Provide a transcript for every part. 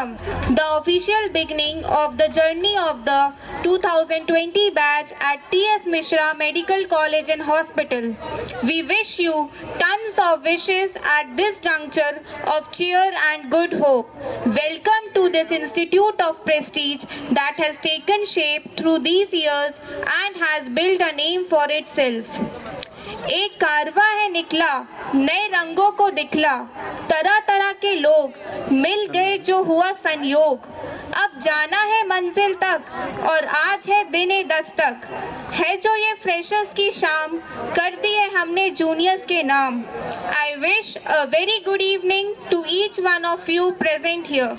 welcome the official beginning of the journey of the 2020 batch at T.S. Mishra Medical College and Hospital. We wish you tons of wishes at this juncture of cheer and good hope. Welcome to this institute of prestige that has taken shape through these years and has built a name for itself. एक कारवां है निकला, नए रंगों को दिखला, तरह तरह के लोग मिल गए जो हुआ संयोग। अब जाना है मंजिल तक और आज है दिने दस्तक, है जो ये फ्रेशर्स की शाम, कर दी है हमने जूनियर्स के नाम। I wish a very good evening to each one of you present here.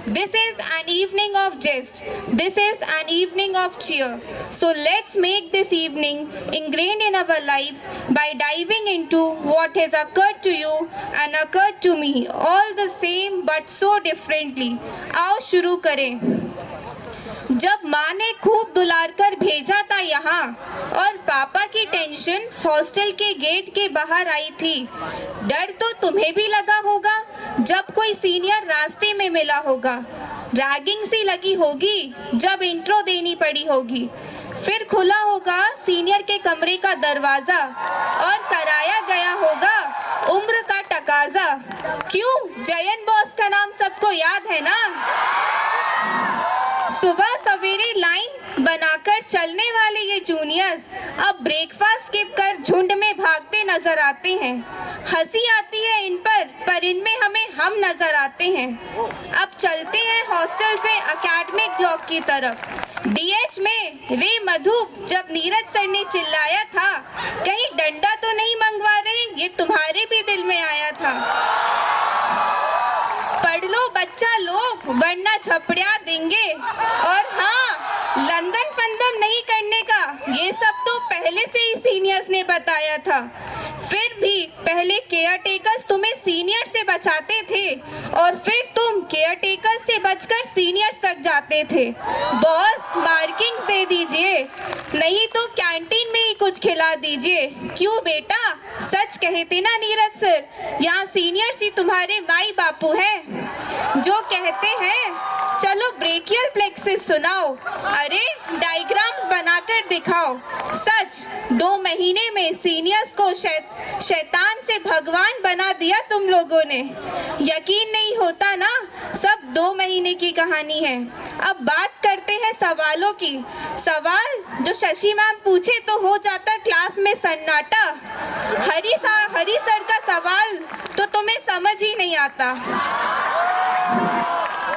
This is an evening of jest. This is an evening of cheer. So let's make this evening ingrained in our lives by diving into what has occurred to you and occurred to me, all the same but so differently. आओ शुरू करें। जब माँ ने खूब दुलार कर भेजा था यहाँ और पापा की टेंशन हॉस्टल के गेट के बाहर आई थी, डर तो तुम्हें भी लगा होगा जब कोई सीनियर रास्ते में मिला होगा, रैगिंग सी लगी होगी जब इंट्रो देनी पड़ी होगी, फिर खुला होगा सीनियर के कमरे का दरवाजा और कराया गया होगा उम्र का तकाजा। क्यों, जयन बॉस का नाम सबको याद है ना? सुबह सवेरे लाइन बनाकर चलने वाले ये जूनियर्स अब ब्रेकफास्ट स्किप कर झुंड में भागते नजर आते हैं। हंसी आती है इन पर इनमें हमें हम नजर आते हैं। अब चलते हैं हॉस्टल से एकेडमिक ब्लॉक की तरफ। डीएच में रे मधु जब नीरज सर ने चिल्लाया था, कहीं डंडा तो नहीं मंगवा रहे, ये तुम्हारे भी दिल में आया था। पढ़ लो बच्चा लोग वरना झपड़िया देंगे, और हाँ, लंदन फंदम नहीं करने का ये सब तो पहले से ही सीनियर्स ने बताया था। फिर भी पहले केयर टेकर्स तुम्हें सीनियर से बचाते थे और फिर तुम केयर टेकर्स से बचकर सीनियर्स तक जाते थे। बॉस मार्किंग्स दे दीजिए, नहीं तो कैंटीन में ही कुछ खिला दीजिए। क्यों बेटा, सच कहते ना नीरज सर, यहाँ सीनियर्स ही तुम्हारे माई बापू हैं। जो कहते हैं चलो ब्रेकियल प्लेक्सिस सुनाओ, अरे डायग्राम्स बनाकर दिखाओ। सच 2 महीने में सीनियर्स को शैतान से भगवान बना दिया तुम लोगों ने। यकीन नहीं होता ना, सब 2 महीने की कहानी है। अब बात करते हैं सवालों की। सवाल जो शशि मैम पूछे तो हो जाता क्लास में सन्नाटा। हरी सर का सवाल तो तुम्हें समझ ही नहीं आता।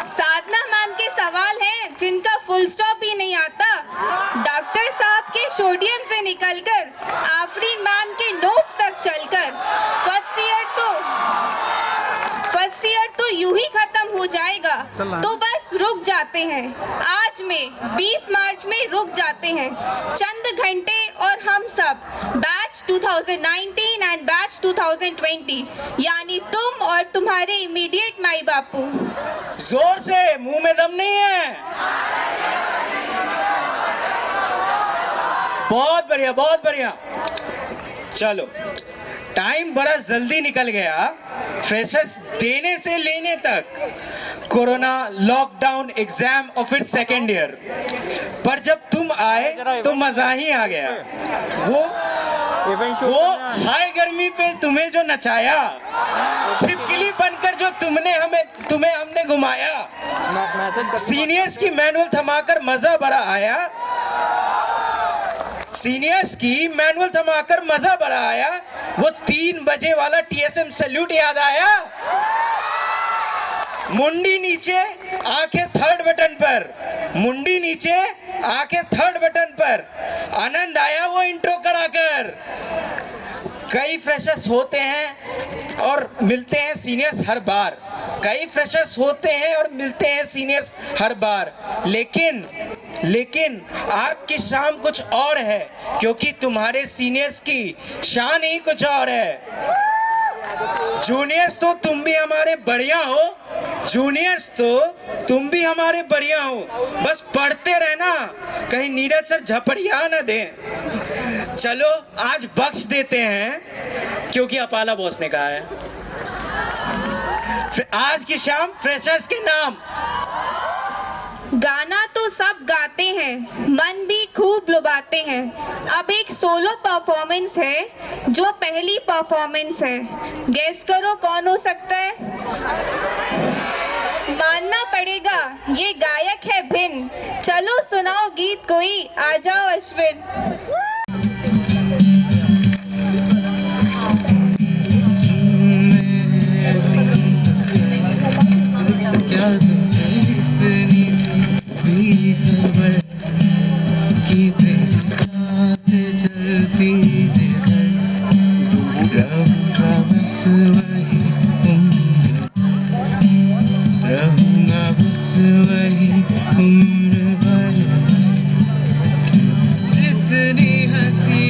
साधना मैम के सवाल हैं जिनका फुल स्टॉप ही नहीं आता। डॉक्टर साहब के सोडियम से निकलकर आफरीन मैम के नोट्स तक चलकर फर्स्ट ईयर तो यूं ही खत्म हो जाएगा, तो बस रुक जाते हैं। आज में 20 मार्च में रुक जाते हैं चंद घंटे और हम सब बैच 2019 एंड बैच 2020, यानी तुम और तुम्हारे इमीडिएट माई बापू। जोर से, मुंह में दम नहीं है। बहुत बढ़िया, बहुत बढ़िया। चलो, टाइम बड़ा जल्दी निकल गया, फ्रेशर्स देने से लेने तक, कोरोना, लॉकडाउन, एग्जाम और फिर सेकेंड ईयर। पर जब तुम आए तो मजा ही आ गया। वो हाई गर्मी पे तुम्हें जो नचाया, छिपकली बनकर जो तुम्हें हमने घुमाया, सीनियर्स की मैनुअल थमाकर मजा बड़ा आया, सीनियर्स की मैनुअल थमाकर मजा बड़ा आया। वो 3 बजे वाला टीएसएम सैल्यूट याद आया। मुंडी नीचे, आंखें थर्ड बटन पर, मुंडी नीचे, आंखें थर्ड बटन पर। आनंद आया वो इंट्रो कराकर। कई फ्रेशर्स होते हैं और मिलते हैं सीनियर्स हर बार, कई फ्रेशर्स होते हैं और मिलते हैं सीनियर्स हर बार, लेकिन आज की शाम कुछ और है, क्योंकि तुम्हारे सीनियर्स की शान ही कुछ और है। जूनियर्स तो तुम भी हमारे बढ़िया हो, जूनियर्स तो तुम भी हमारे बढ़िया हो, बस पढ़ते रहना, कहीं नीरज सर झपड़िया न दें। चलो आज बख्श देते हैं, क्योंकि अपाला बॉस ने कहा है। आज की शाम फ्रेशर्स के नाम। गाना तो सब गाते हैं, मन भी खूब लुभाते हैं। अब एक सोलो परफॉर्मेंस है जो पहली परफॉर्मेंस है। गेस करो कौन हो सकता है? मानना पड़ेगा ये गायक है भिन्न। चलो सुनाओ गीत कोई, आ जाओ अश्विन। क्या तुझे इतनी सी भी खबर कि तेरी सांसें चलती जिधर, रहूंगा बस वही रहूंगा बस वही उम्र भर। जितनी हंसी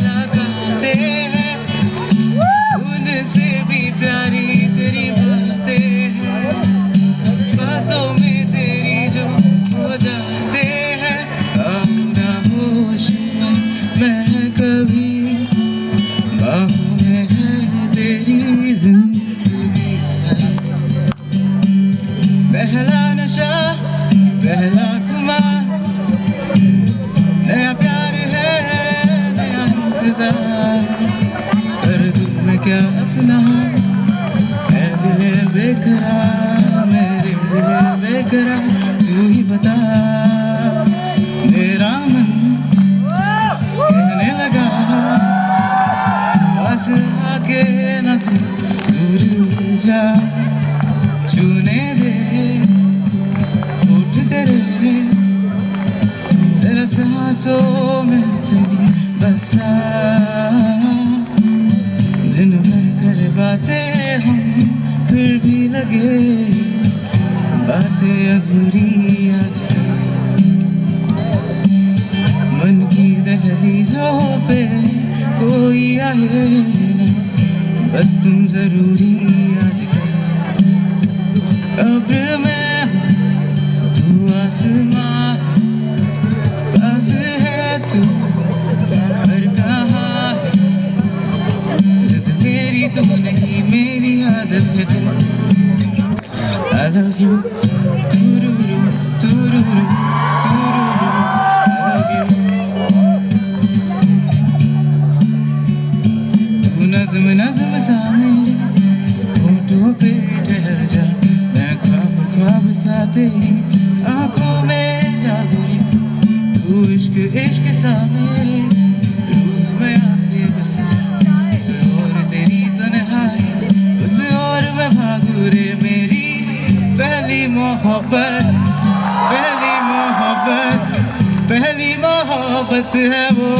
लगाते हैं उनसे भी प्यारी तेरी बातें हैं। बातों में तेरी जो हो जाते हैं, ना होश में मैं कभी, बाहों में है तेरी जिंदगी। पहला नशा पहला खुमार, नया प्यार है नया इंतजार। कर दूं मैं क्या अपना है दिले बेकरार, मेरे दिले बेकरार। तू ही बता मेरा मन कहने लगा, पास आके न तू दूर जा। छूने दे होठ तेरे जरा सांसों में कभी बसा। दिन भर कर बातें हम फिर भी लगे बातें अधूरी आज। मन की दहलीजों पे कोई आए ना, बस तुम जरूरी आज। अब्र में हूँ तू आसमां, पास है तू हर कहाँ है। जिद मेरी तू नहीं मेरी आदत है तू। I love you, tururu, tururu, tururu, I love you। तू नज़्म नज़्म सा मेरे होठों पे ठहर जा, मैं ख्वाब ख्वाब सा तेरी आँखों में जागूं। तू इश्क इश्क सा मेरे रूह में आके बस जा। उस ओर तेरी तन्हाई, उस ओर मैं भागूं रे। मेरी पहली मोहब्बत, पहली मोहब्बत, पहली मोहब्बत है वो।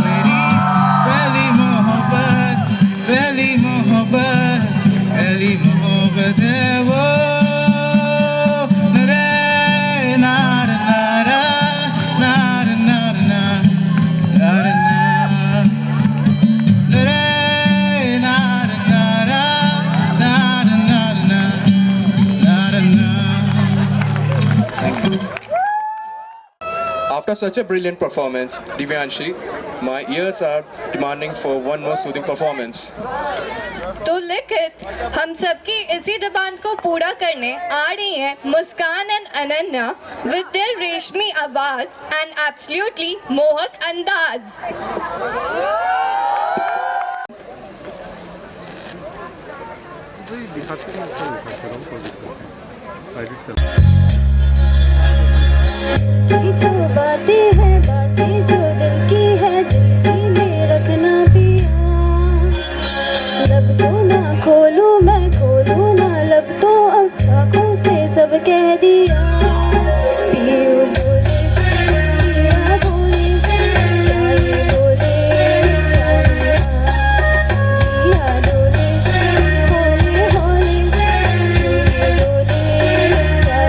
मेरी पहली मोहब्बत, पहली मोहब्बत, पहली मोहब्बत है वो। रे नार नारा नार नार नार नार, रे नार नारा नार नार नार नार। After such a brilliant performance, Divyanshi, my ears are demanding for one more soothing performance. तो लिखित हम सबकी इसी डिमांड को पूरा करने आ रही हैं मुस्कान एंड अनन्या विद देयर रेशमी आवाज एंड एब्सोल्युटली मोहक अंदाज। जो बातें हैं बातें जो दिल की है, दिल की में रखना पिया। लब तो ना खोलूं मैं खोलूं ना लब, तो अब आँखों से सब कह दिया। पियो बोले पिया बोले, क्या ये बोले क्या जिया डोले, होले होले ये डोले क्या।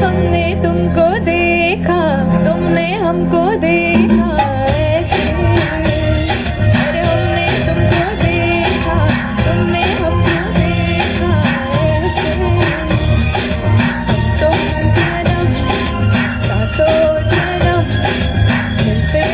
हमने तुमको देखा तुमने हमको देखा ऐसे, अरे हमने तुमको देखा तुमने हमको देखा ऐसे। तुम सनम सातों जन्म मिलते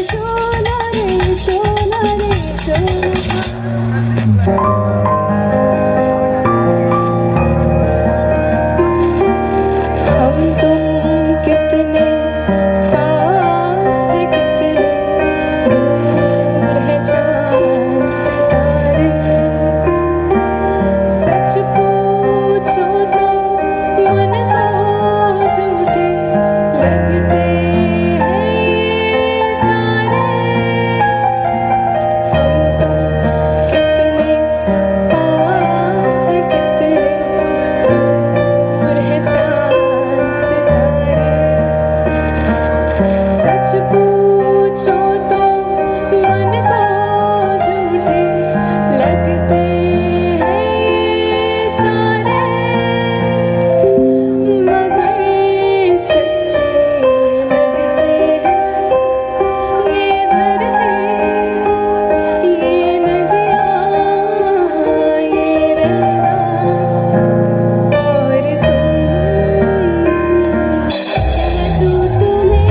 शोला रे शोला रे शोला। हम तुम कितने पास है, कितने दूर है चांद सितारे। सच पूछो तो मन को झूठे लगते हैं ये सारे। हम तुम कितने पास है, कितने दूर है चांद सितारे। सच पूछो तो मन को झूठे लगते हैं ये सारे। मगर सच्चे लगते हैं ये धरती, ये नदियाँ, ये रहना और तुम। मैं तुम्हें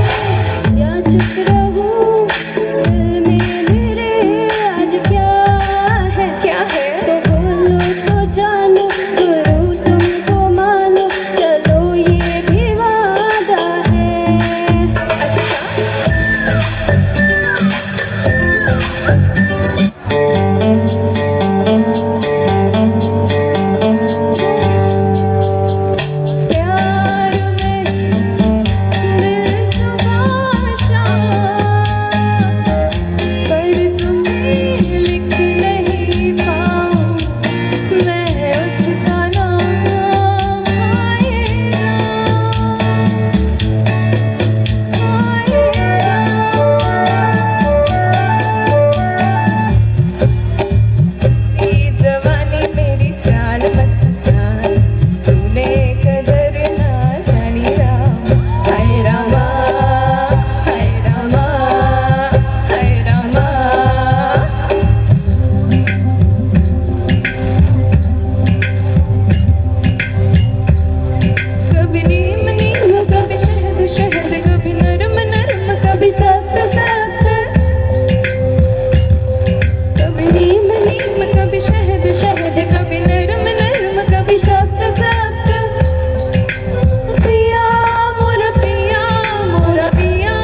या चुप रहूं, दिल में मेरे आज क्या है तो बोलो तो जानो, करूँ तुमको मानो, चलो ये भी वादा है। प्यार में दिल सुबह शाम, पर तुम्हें लिख नहीं पाऊं मैं उसका नाम। हाय ये जवानी मेरी चाल मस्तान, तूने कदर ना जानी राम। हाय रामा, हाय रामा, हाय रामा। कभी नीम नीम, कभी शहद शहद, कभी नरम नरम, कभी सख्त सख्त। कभी नीम नीम, कभी शहद शहद, कभी नरम नरम, कभी सख्त सख्त। पिया मोरा पिया, मोरा पिया।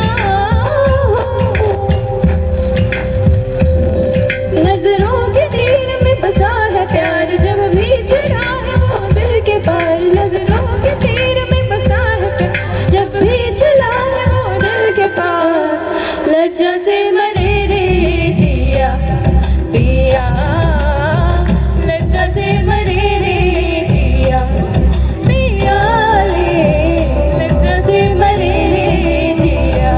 नजरों के तीर में बसा है प्यार, जब भी चढ़ा है वो दिल के पार। नजरों के तीर में बसा है प्यार, जब भी चला है वो दिल के पार। लज्जा से मरे रे जिया पिया, लज्जा से मरे रे जिया पिया रे, लज्जा से मरे रे जिया।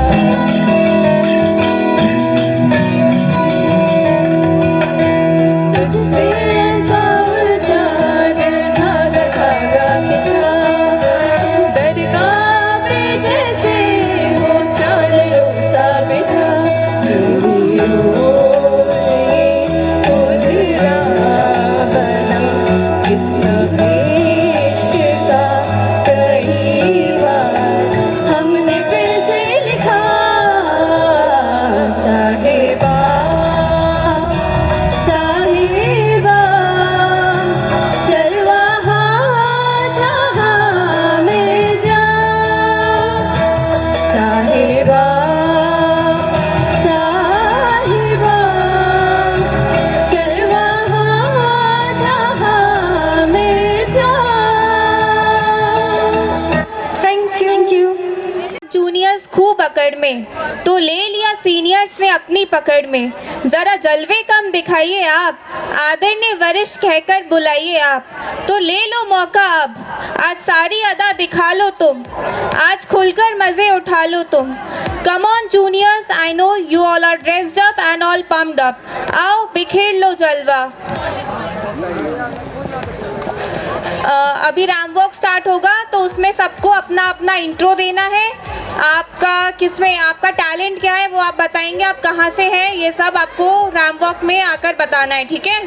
तुझसे ऐसा उलझा दिल धागा धागा खिंचा, दरगाह पे जैसे वो चाल रोसा बिछा। उधरा बना किस्सा इश्क का कई बार हमने फिर से लिखा। साहिबा साहिबा चल वहाँ जहाँ में जा। साहिबा साहिबा चल वहाँ जहाँ में जा। Thank you. जूनियर्स खूब अकड़ में, तो ले लिया सीनियर्स ने अपनी पकड़ में। जरा जलवे कम दिखाइए आप, आदरणीय वरिष्ठ कहकर बुलाइए आप। तो ले लो मौका अब, आज सारी अदा दिखा लो तुम, आज खुलकर मजे उठा लो तुम। Come on juniors, I know you all are dressed up and all pumped up. आओ बिखेर लो जलवा। अभी रैम वॉक स्टार्ट होगा, तो उसमें सबको अपना अपना इंट्रो देना है। आपका किसमें आपका टैलेंट क्या है वो आप बताएंगे, आप कहाँ से हैं, ये सब आपको रैम वॉक में आकर बताना है, ठीक है।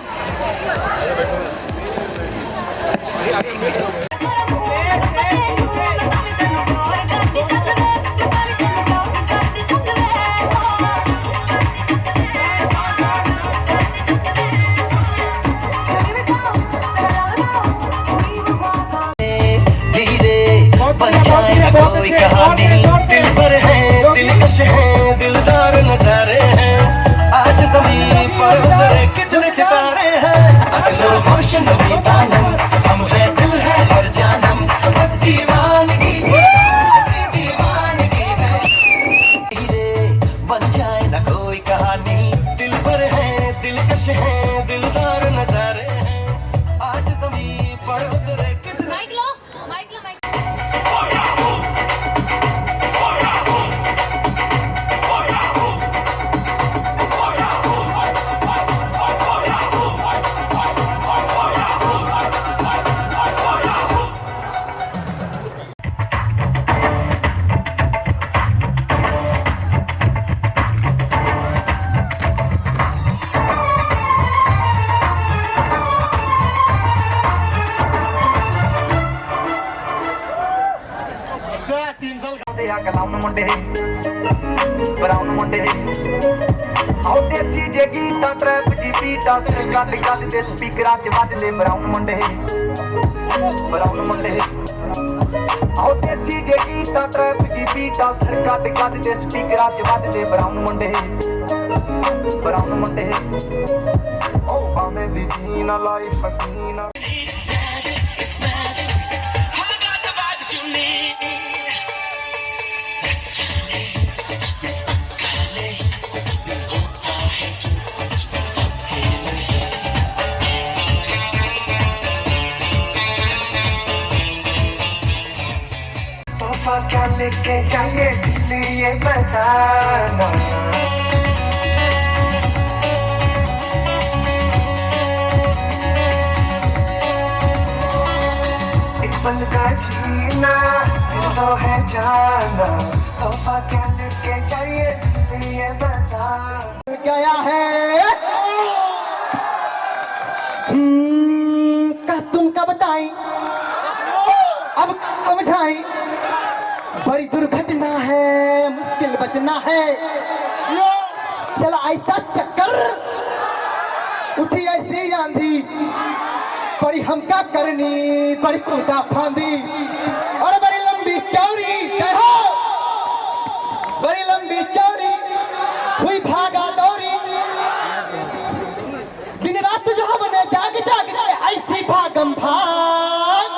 ਮੁੰਡੇ ਆਓ ਦੇਸੀ ਜੇ ਗੀਤਾਂ ਟਰੈਪ ਦੀ ਬੀਟਾਂ ਸਿਰ ਕੱਢ ਕੱਢ ਦੇ ਸਪੀਕਰਾਂ 'ਚ ਵੱਜਦੇ ਬਰਾਊਨ ਮੁੰਡੇ ਆਓ ਦੇਸੀ ਜੇ ਗੀਤਾਂ ਟਰੈਪ ਦੀ ਬੀਟਾਂ ਸਿਰ ਕੱਢ ਕੱਢ ਦੇ ਸਪੀਕਰਾਂ 'ਚ ਵੱਜਦੇ ਬਰਾਊਨ ਮੁੰਡੇ ਓ ਭਾਵੇਂ ਦੀ ਜੀਨਾ ਲਾਈਫ ਹਸੀਨਾ तोहफा क्या लेके जाइए दिल ये बताना एक पल का जीना तो है जाना तोहफा क्या लेके जाइए दिल ये बताना गया है का तुमका बताई अब समझाई बड़ी दुर्घटना है मुश्किल बचना है चला ऐसा चक्कर उठी ऐसी आंधी बड़ी हमका करनी बड़ी कूदा फांदी और बड़ी लंबी चौड़ी कहो बड़ी लंबी चौड़ी हुई भागा दौड़ी दिन रात जो हमने जाग जाग के ऐसी भागम भाग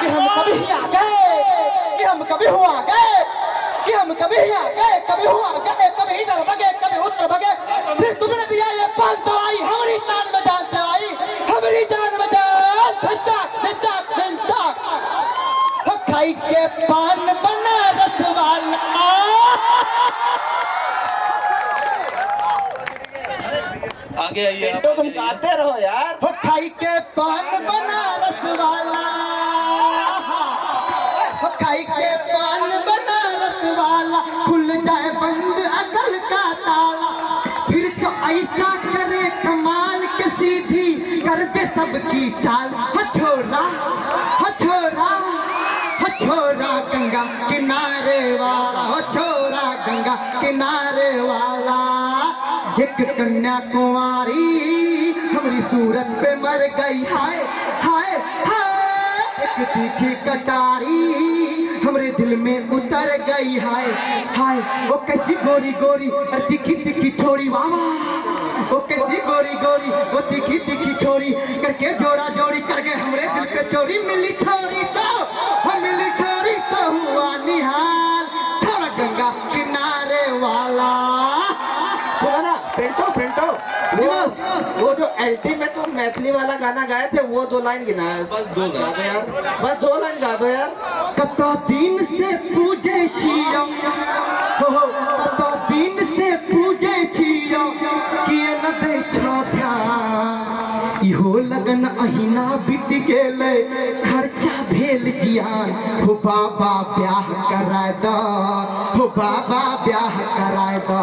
कि हम कभी आ गए कि हम कभी हुआ गए कि हम कभी आ गए कभी हुआ गए कभी इधर भगे कभी उधर भगे फिर तुमने दिया ये पान दवाई हमारी जान में जान दवाई हमारी जान में जान खिंचाक खिंचाक खिंचाक हो खाई के पान बना रसवाला आगे आइए तो तुम गाते रहो यार हो खाई के पान बना रसवाला खाई के पान बनारस वाला खुल जाए बंद अकल का ताला फिर तो ऐसा करे कमाल के सीधी कर दे सबकी चाल हछोरा हछोरा हछोरा गंगा किनारे वाला हछोरा गंगा किनारे वाला एक कन्याकुमारी हमारी सूरत पे मर गई हाय हाय हाय एक तीखी कटारी हमरे दिल में उतर गई हाय हाय वो कैसी गोरी गोरी और तीखी तीखी छोरी वावा वो कैसी गोरी गोरी वो तीखी तीखी छोरी करके जोड़ा जोड़ी करके हमरे दिल पे चोरी मिली छोरी तो हम मिली छोरी तो हुआ निहाल थोड़ा गंगा किनारे वाला प्रिंटो वो जो अल्टीमेट और मैथिली वाला गाना गाए थे वो 2 लाइन गिना बस 2 लाइन यार बस 2 लाइन गा दो यार कतो दिन से पूजे छियो हो कतो दिन से पूजे छियो किए न दे छो ध्यान इहो लगन अहिना बीत गेले खर्चा भेल जियान हो बाबा ब्याह कराय द हो बाबा ब्याह कराय द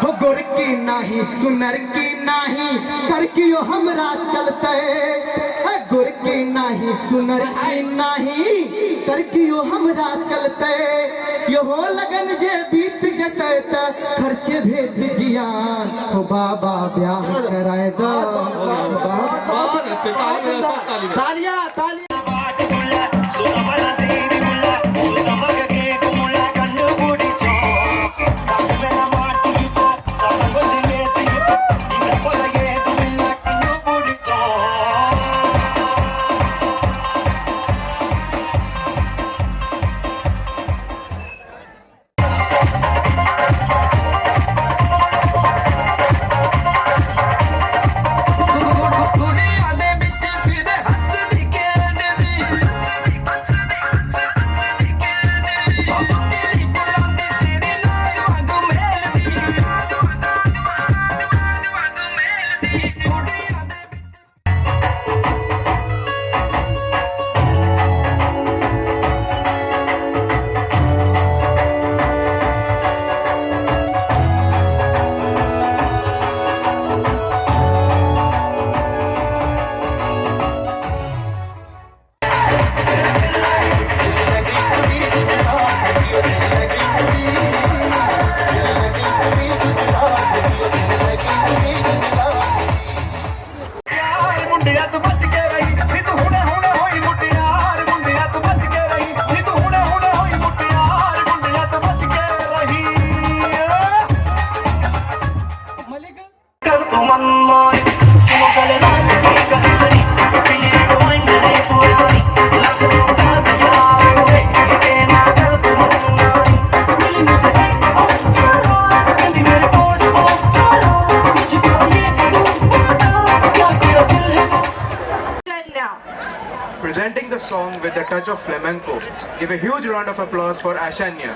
हो गोरकी नाही सुनर की नाही करकियो हमरा चलते गोरकी नाही सुनर की नाही करकियो हमरा चलते यो लगन जे बीत जते त खर्चे भेद जियान हो बाबा ब्याह कराय द तालियां तालियां दुनिया दे विच फिर हंसदी खेलदी Presenting the song with a touch of flamenco, give a huge round of applause for Ashanya.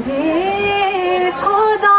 रे खुदा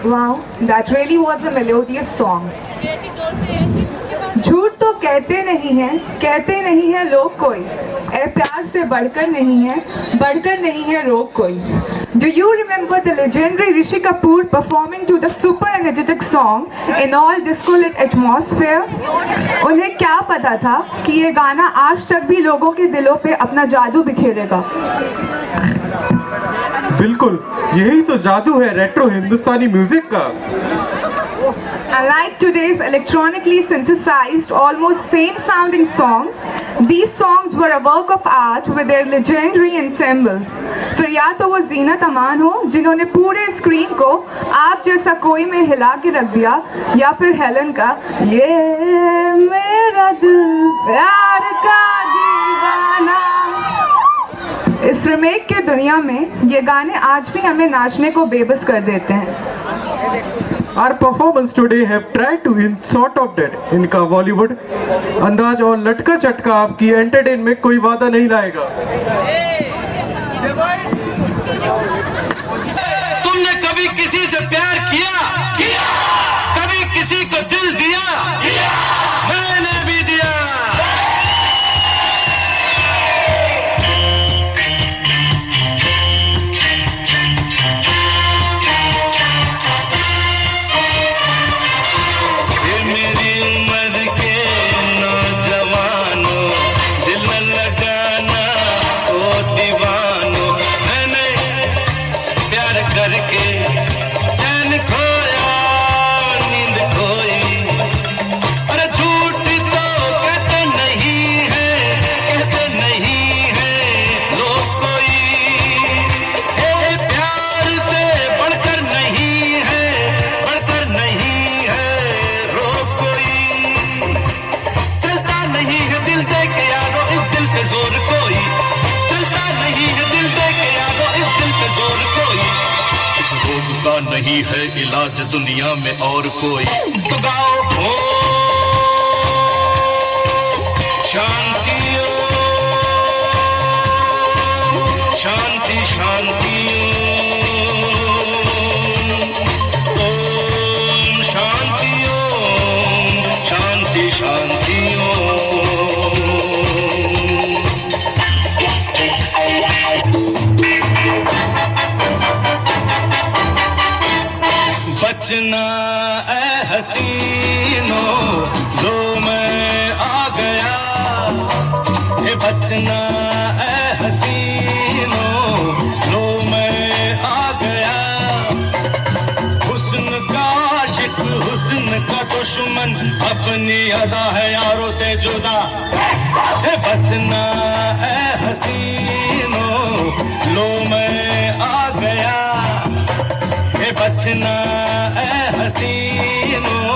Wow, that really was a melodious song. झूठ तो कहते नहीं है लोग कोई, ए प्यार से बढ़कर नहीं है रोग कोई. Do you remember the legendary Rishi Kapoor performing to the super energetic song in all disco-lit atmosphere? उन्हें क्या पता था कि ये गाना आज तक भी लोगों के दिलों पे अपना जादू बिखेरेगा. बिल्कुल, यही तो जादू है रेट्रो हिंदुस्तानी म्यूजिक का. Unlike today's electronically synthesized, almost same sounding songs, These songs were a work of art with their legendary ensemble. फिर या तो वो जीनत अमान हो जिन्होंने पूरे स्क्रीन को आप जैसा कोई में हिला के रख दिया, या फिर हेलन का ये मेरा दिल प्यार का दीवाना। इस रिमेक के दुनिया में ये गाने आज भी हमें नाचने को बेबस कर देते हैं। Our performance today have tried to in sort of that इनका बॉलीवुड अंदाज और लटका चटका आपकी एंटरटेन में कोई वादा नहीं लाएगा। तुमने कभी किसी से प्यार किया? कभी किसी को दिल दिया? मैंने भी दिया। ये मेरी उम्र के नौजवानों, दिल न लगाना ओ दीवानों, मैंने प्यार करके चैन खोया, नींद खोई। अरे झूठ तो कहते नहीं है लोग कोई। ये प्यार से बढ़कर नहीं है रोग कोई। चलता नहीं है दिल दे के यारो इस दिल पे जोर कोई। चलता नहीं है दिल दे के यारो इस दिल पे जोर कोई। इस रोग का नहीं है इलाज दुनिया में और कोई। तो गाओ ओ शांति शांति शांति ओम शांति ओम शांति शांति ओम। बचना ए हसीनों, लो मैं आ गया। ए बचना ए हसीनों, लो मैं आ गया। हुस्न का आशिक, हुस्न का दुश्मन, अपनी अदा है यारों से जुदा। ए बचना ए हसीनों, लो मैं आ गया। ए बचना ए हसीनों,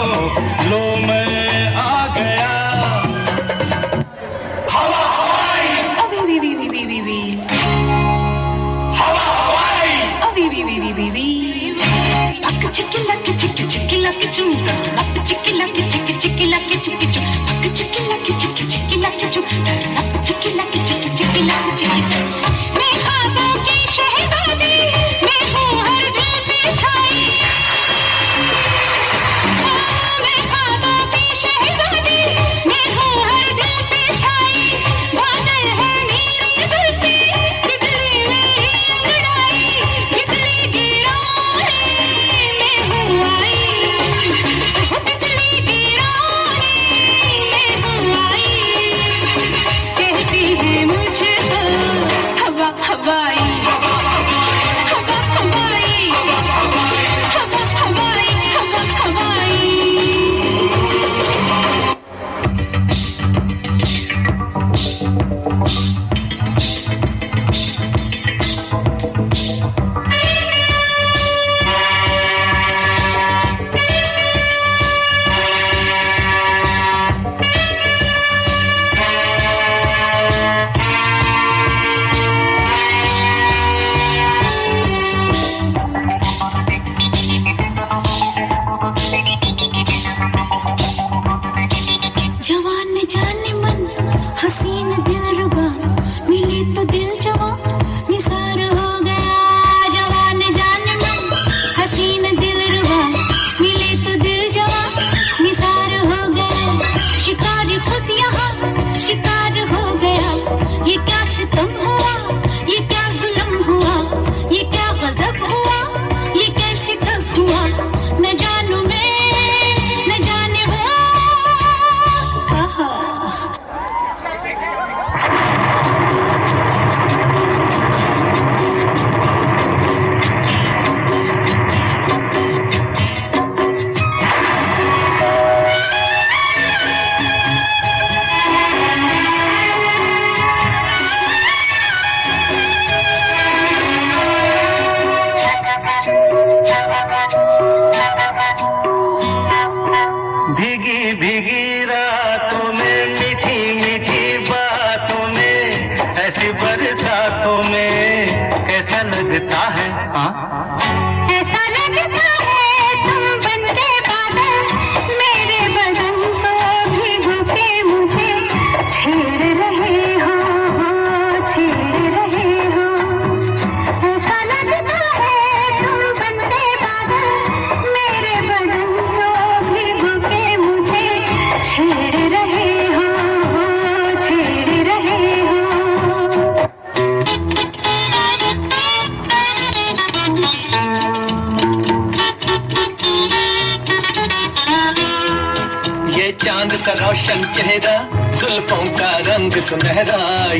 लो मैं आ गया। हवा हवाई वी वी वी वी वी वी हवा हवाई वी वी वी वी वी वी लक चिकी लक चिकी चिकी लक चुम लक चिकी लक चिकी चिकी लक चिकी चुम लक चिकी लक चिकी चिकी लक चुम लक चिकी लक चिकी चिकी लक चिकी चुम। मैं ख्वाबों की शहजादी, मैं हूँ हर दिल पे छाई। मैं ख्वाबों की शहजादी, मैं हूँ हर दिल पे छाई। बादल है नीले दिल पे, बिजली मेरी अंगड़ाई। बिजली गिराने मैं हूँ आई, बिजली गिराने मैं हूँ आई। कहती है मुझको ऐसा लगता है तुम बनते बादल मेरे बदन को भिगो के मुझे छेड़ रहे हो छेड़ रहे हो। ऐसा लगता है तुम बनते बादल मेरे बदन को भिगो के मुझे छेड़ रहे हो छेड़ रहे हो। ये चांद सा रोशन चेहरा, जुल्फों का रंग सुनहरा,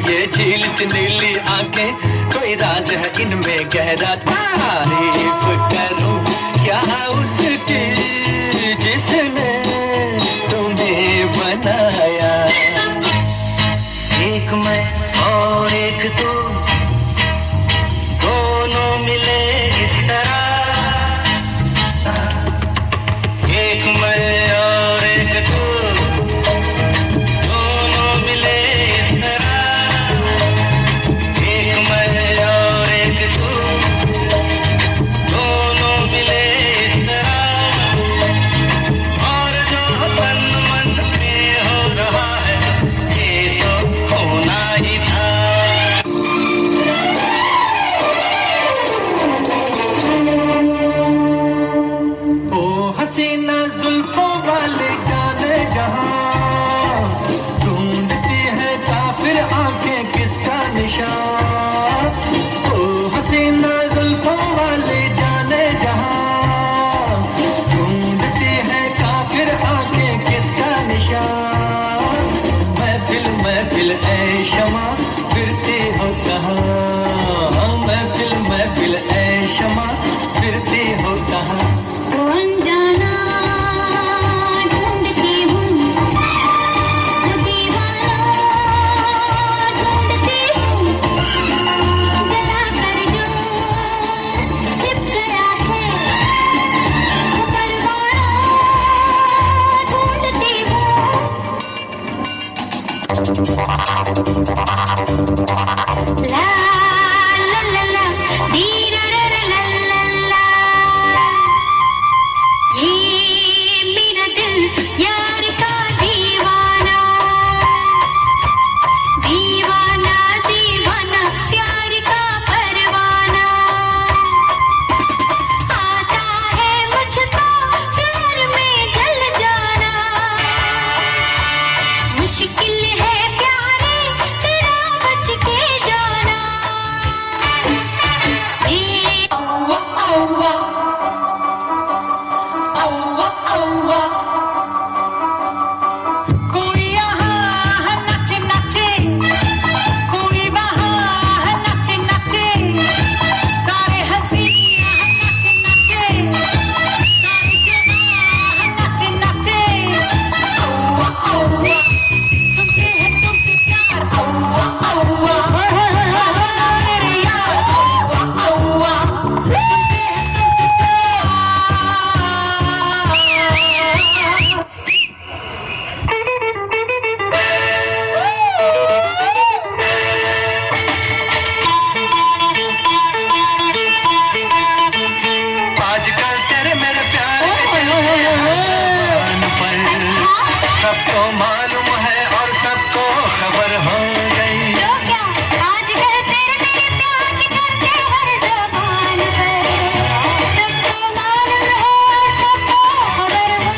ये झील सी नीली आंखें, कोई राज है इनमें गहरा। तारीफ करूं क्या उसकी जिसने तुम्हें बनाया। एक मैं और एक तू, दोनों मिले इस तरह। एक मैं और एक तू, दोनों मिले इस तरह। एक मैं और एक तू, दोनों मिले इस तरह। और जो तन मन में हो रहा है ये तो होना ही था। ओ हसीना जुल्फों वाले जाने जहां, ढूंढती है काफिर आंखें किसका निशान। ओ हसीना जुल्फों वाले जाने जहां, ढूंढती है काफिर आंखें किसका निशान। महफिल महफिल ऐ शमा फिरती हो कहाँ, महफिल ऐ शमा फिरती हो कहाँ। ओ अनजाना ढूंढती हूँ, ओ दीवाना ढूंढती हूँ, जला कर जो छिप गया है वो परवाना ढूंढती हूँ। ला ला ला ला दी रा रा रा ला ला ला। ये मेरा दिल यार का दीवाना, दीवाना दीवाना प्यार का परवाना। आता है मुझको प्यार में जल जाना, मुश्किल है प्यारे तेरा बच के जाना। औवा औवा औवा औवा, कोई यहाँ है नाचे नाचे, कोई वहाँ है नाचे नाचे, सारे हसीना है नाचे नाचे, सारे जवां है नाचे नाचे। औवा औवा तुमसे है तुमसे प्यार, औवा औवा मेरे यार, औवा औवा तुमसे है तुमसे प्यार। आजकल तेरे मेरे प्यार के जवान पर सबको मालूम है और सबको खबर हो गई। जो क्या आज है तेरे मेरे प्यार के करते हर जबान पर, सबको मालूम है सबको खबर हो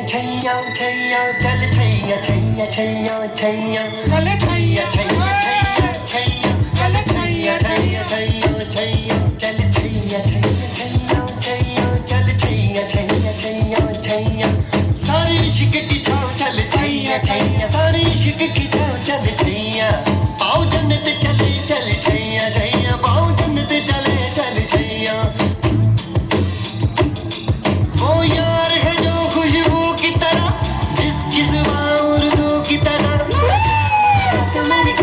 छैया छैया चल छैया छैया छैया छैया चल छैया छैया छैया चल छैया छैया छैया छैया चल छैया छैया छैया छैया चल छैया छैया छैया छैया सारी इश्क की छाव चल छैया छैया सारी इश्क की छाव चल छैया पाओ जन्नत चले चल छैया छैया पाओ जन्नत चले चल छैया। वो यार है जो खुशबू की तरह जिसकी जुबान उर्दू की तरह तुम्हारी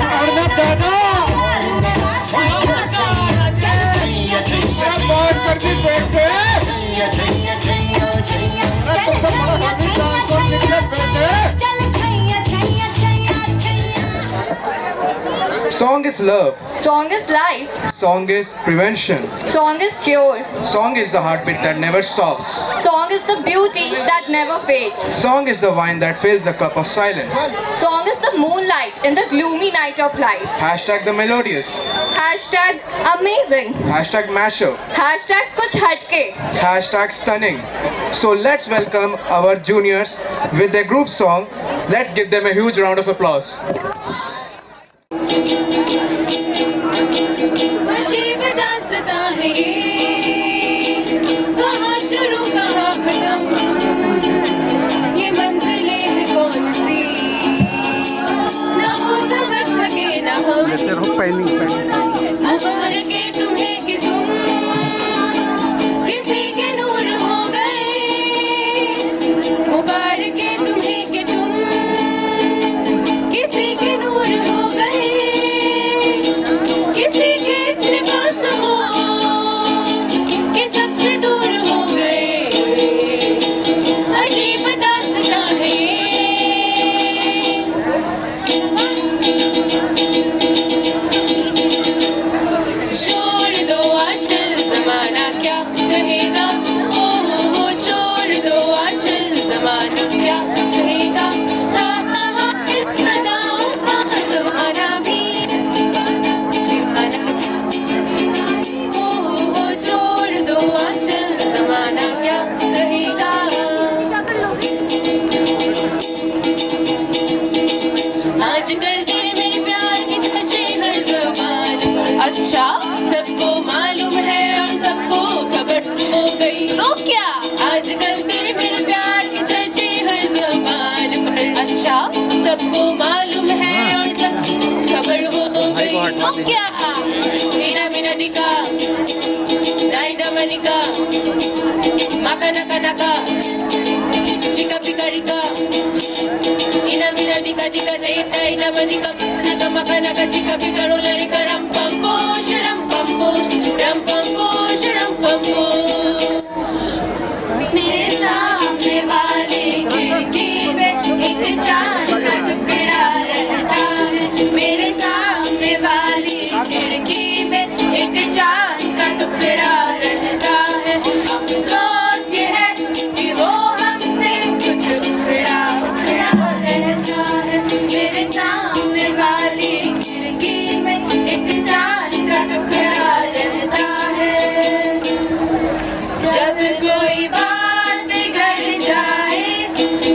Song is love. Song is life. Song is prevention. Song is cure. Song is the heartbeat that never stops. Song is the beauty that never fades. Song is the wine that fills the cup of silence. Song is the moonlight in the gloomy night of life. Hashtag the melodious. Hashtag amazing. Hashtag mashup. Hashtag kuch hatke. Hashtag stunning. So let's welcome our juniors with their group song. Let's give them a huge round of applause. अजीब दास्तां है ये, कहाँ शुरू कहाँ खत्म, ये मंजिलें हैं कौन सी, ना वो समझ सके ना हम। उबार के तुम्हें कि तुम किसी के नूर हो गए, उबार के तुम्हें कि तुम किसी के नूर हो गए, किसी के लिबास हो कि सबसे दूर हो गए, अजीब दास्तां है ये। छोड़ दो आंचल ज़माना क्या कहेगा, ओ हो छोड़ दो आंचल ज़माना क्या कहेगा, हाँ हाँ हाँ इतना ज़माना भी दीवाना, ओ हो छोड़ दो आंचल ज़माना क्या कहेगा। आजकल तेरे मेरे प्यार के चर्चे हर ज़बान पर, अच्छा सबको मालूम है और सबको खबर हो गई तो क्या, आजकल तेरे मेरे प्यार के चर्चे हर ज़बान पर, अच्छा सबको मालूम है और सबको खबर हो गई तो क्या, नीना मीना निका नाइना मनिका माका नका नका चिका पिका रिका, नीना मीना निका निका नाइना मनिका नका माका नका चिका पिका रोला रिका, रम पम पोश रम पम पोश रम पम पोश रम पम पोश। मेरे सामने वाली खिड़की पे एक चांद का टुकड़ा रहता है, मेरे सामने वाली खिड़की पे एक चांद का टुकड़ा रहता है, अफसोस ये है कि वो हमसे कुछ उखड़ा उखड़ा रहता है, मेरे सामने वाली खिड़की में एक चांद का टुकड़ा रहता है। जब कोई बात बिगड़ जाए,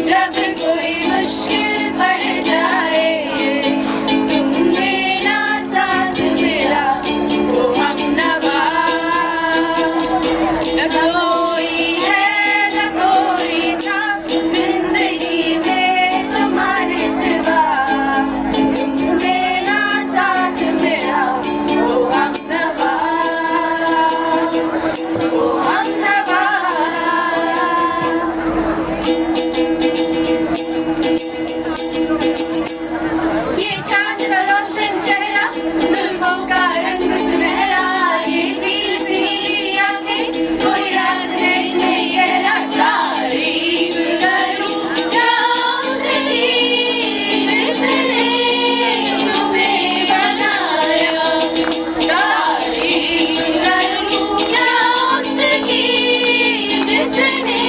जब कोई मुश्किल पड़ जाए, तुम देना साथ मेरा वो हमनवा, न कोई है न कोई था जिंदगी में तुम्हारे सिवा, तुम देना साथ मेरा वो हमनवा, वो हमनवा। ये चांद सा रोशन चेहरा, जुल्फों का रंग सुनहरा, ये झील सी नीली आंखें, कोई रात है नहीं गहरा, तारीफ करूं क्या उसकी जिसने तुम्हें बनाया, तारीफ करूं क्या उसकी जिसने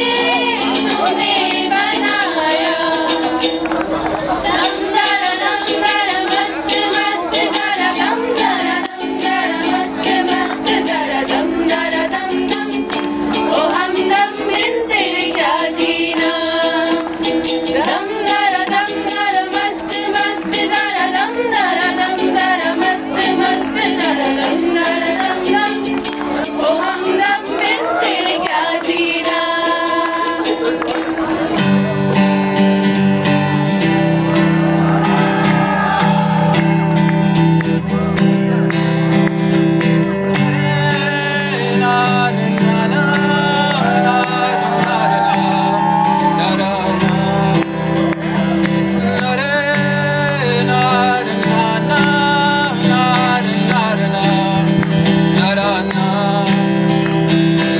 तुम्हें बनाया। दम दर मस्त मस्त दर दम दर मस्त मस्त दर दम दम, ओ हमदम बिन तेरे क्या जीना, दम दर मस्त मस्त दर दम दर मस्त मस्त दर दम दम, ओ हमदम बिन तेरे क्या जीना।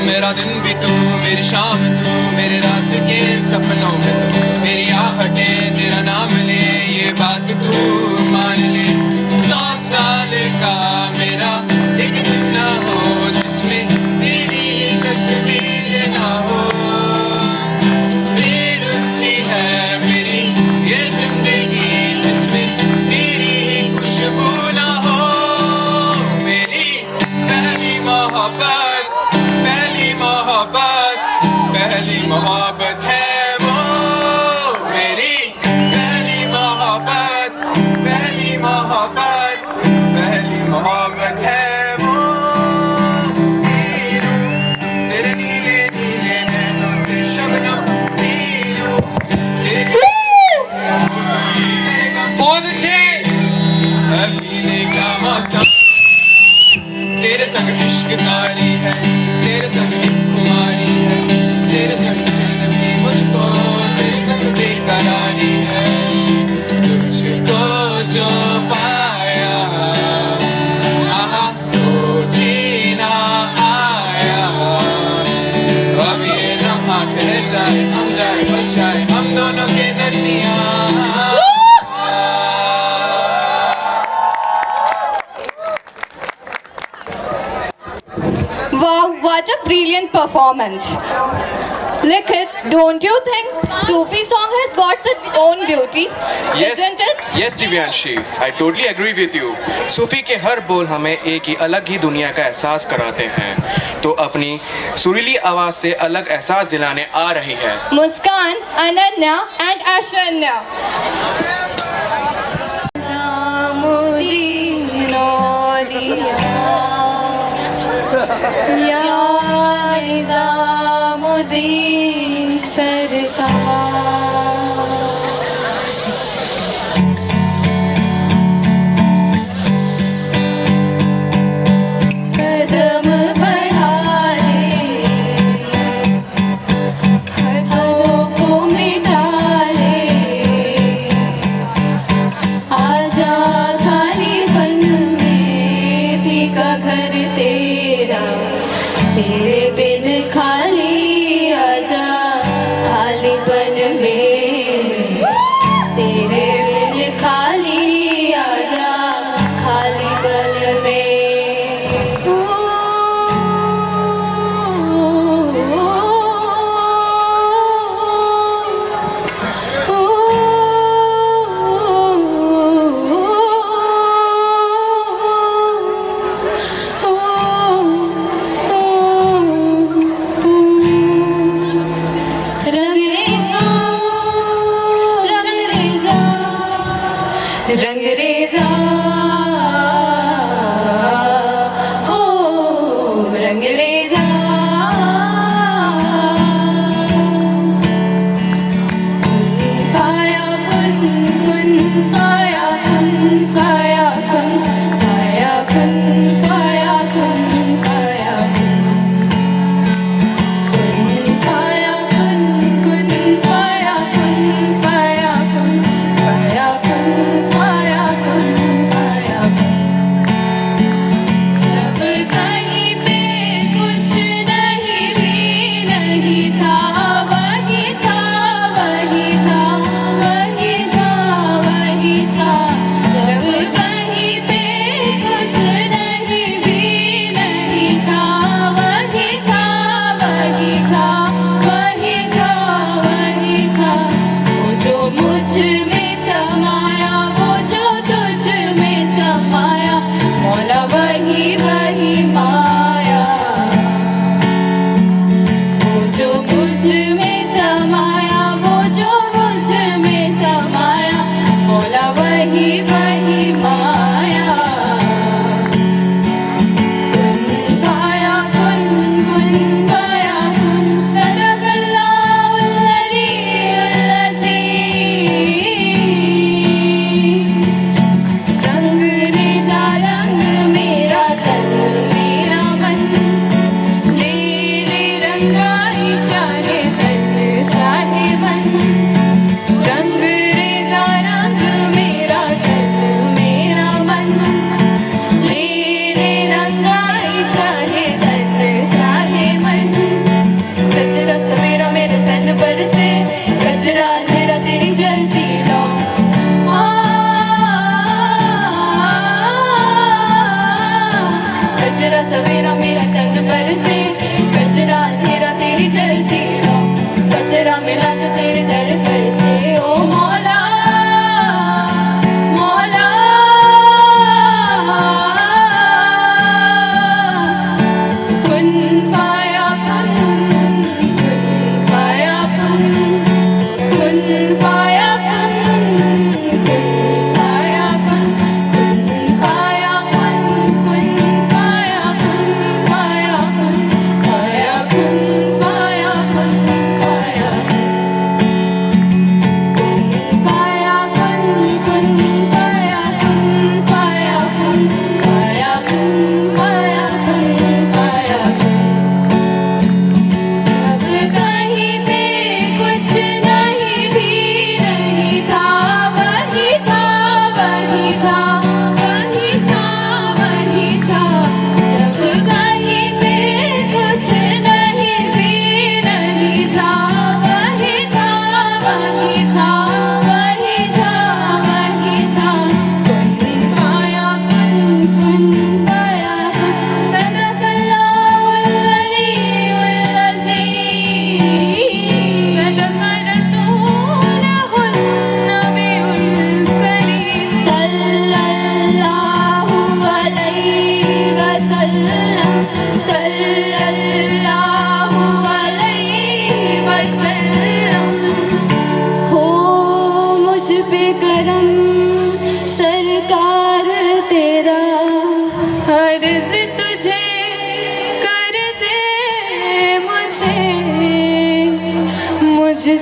मेरा दिन भी तू, मेरी शाम तू, मेरे रात के सपनों में तू, मेरी आहटें तेरा नाम ले, ये बात तू मान ले, सांस मोहब्बत है वो मेरी पहली मोहब्बत, पहली मोहब्बत, पहली मोहब्बत है वो नीलू, तेरे नीले नीले नैनों से शबनम नीलू, बहुत अच्छे। पीने का मौसम, तेरे संग इश्क तारी है, तेरे संग कुमारी है, तेरे संग चैन भी मुझको, तेरे संग बेकरारी है। तुझको जो पाया आहा तो जीना आया, अब ये लम्हा ठहर जाए, हम जाए बस जाए हम दोनों के दरमियान। Wow, what a brilliant performance. Likhit, don't you think Sufi song has got its own beauty, isn't it? Yes, Divyanshi, I totally agree with you. सूफी के हर बोल हमें एक ही अलग ही दुनिया का एहसास कराते हैं, तो अपनी सुरीली आवाज से अलग एहसास दिलाने आ रही है Muskan, Ananya and Ashanya. Rangreza हो रंगरेजा फाया कुन कुन फाया कुन फाया कुन फाया कुन फाया कुन फाया कुन फाया कुन कुन फाया कुन फाया कुन फाया कुन फाया कुन फाया जब कहीं पे कुछ नहीं भी नहीं था वही था वही था वही था वही था जब कहीं पे कुछ नहीं भी नहीं था वही था वही था वही था वही था वो जो मुझ में समाया वो जो तुझ में समाया मौला वही वही माया वो जो मुझ में समाया वो जो मुझ में समाया मौला वही वही माया कुन फाया कुन कुन फाया कुन सरगल्लाहुल्लज़ी रंग रेजा रंग मेरा तन मेरा मन ले ले रंगाई चाहे तन चाहे मन रंग रेजा रंग मेरा तन मेरा मन ले ले रंगाई चाहे तन चाहे मन सजरा सवेरा मेरे तन पर से गजरा अंधेरा तेरी जलती लो सजरा सवेरा मेरा तन पर से गजरा अंधेरा तेरी जलती लो कतरा मिला जो तेरे दर पर से ओ मौला मौला कुन फाया कुन फाया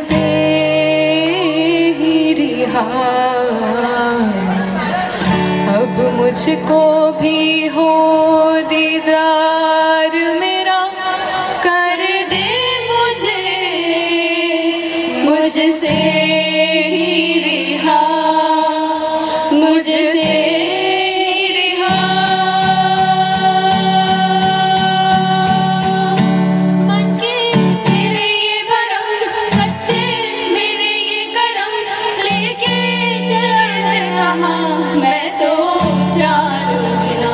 मुझसे ही रिहा, अब मुझको भी हो दीदार मेरा, कर दे मुझे मुझसे ही रिहा, मुझसे ही रिहा। बनके मेरे ये भरम, कच्चे मेरे ये करम, लेके चल कहाँ मैं तो जानू बिना,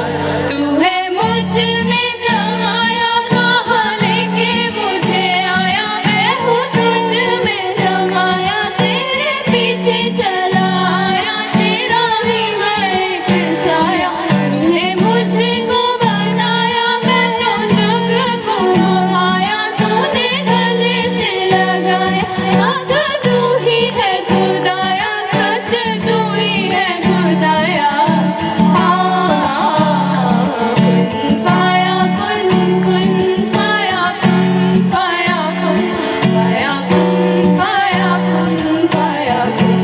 तू है मुझ में समाया, कहाँ लेके मुझे आया, मैं हूँ तुझ में समाया, तेरे पीछे चला आया, तेरा ही मैं एक साया, तूने मुझको बनाया, मैं तो जग को घुमाया, तूने गले से लगाया, आग तू ही है खुदाया, सच तू ही है खुदाया। कुन फाया कुन, कुन फाया कुन, फाया कुन, फाया कुन, फाया कुन, फाया कुन,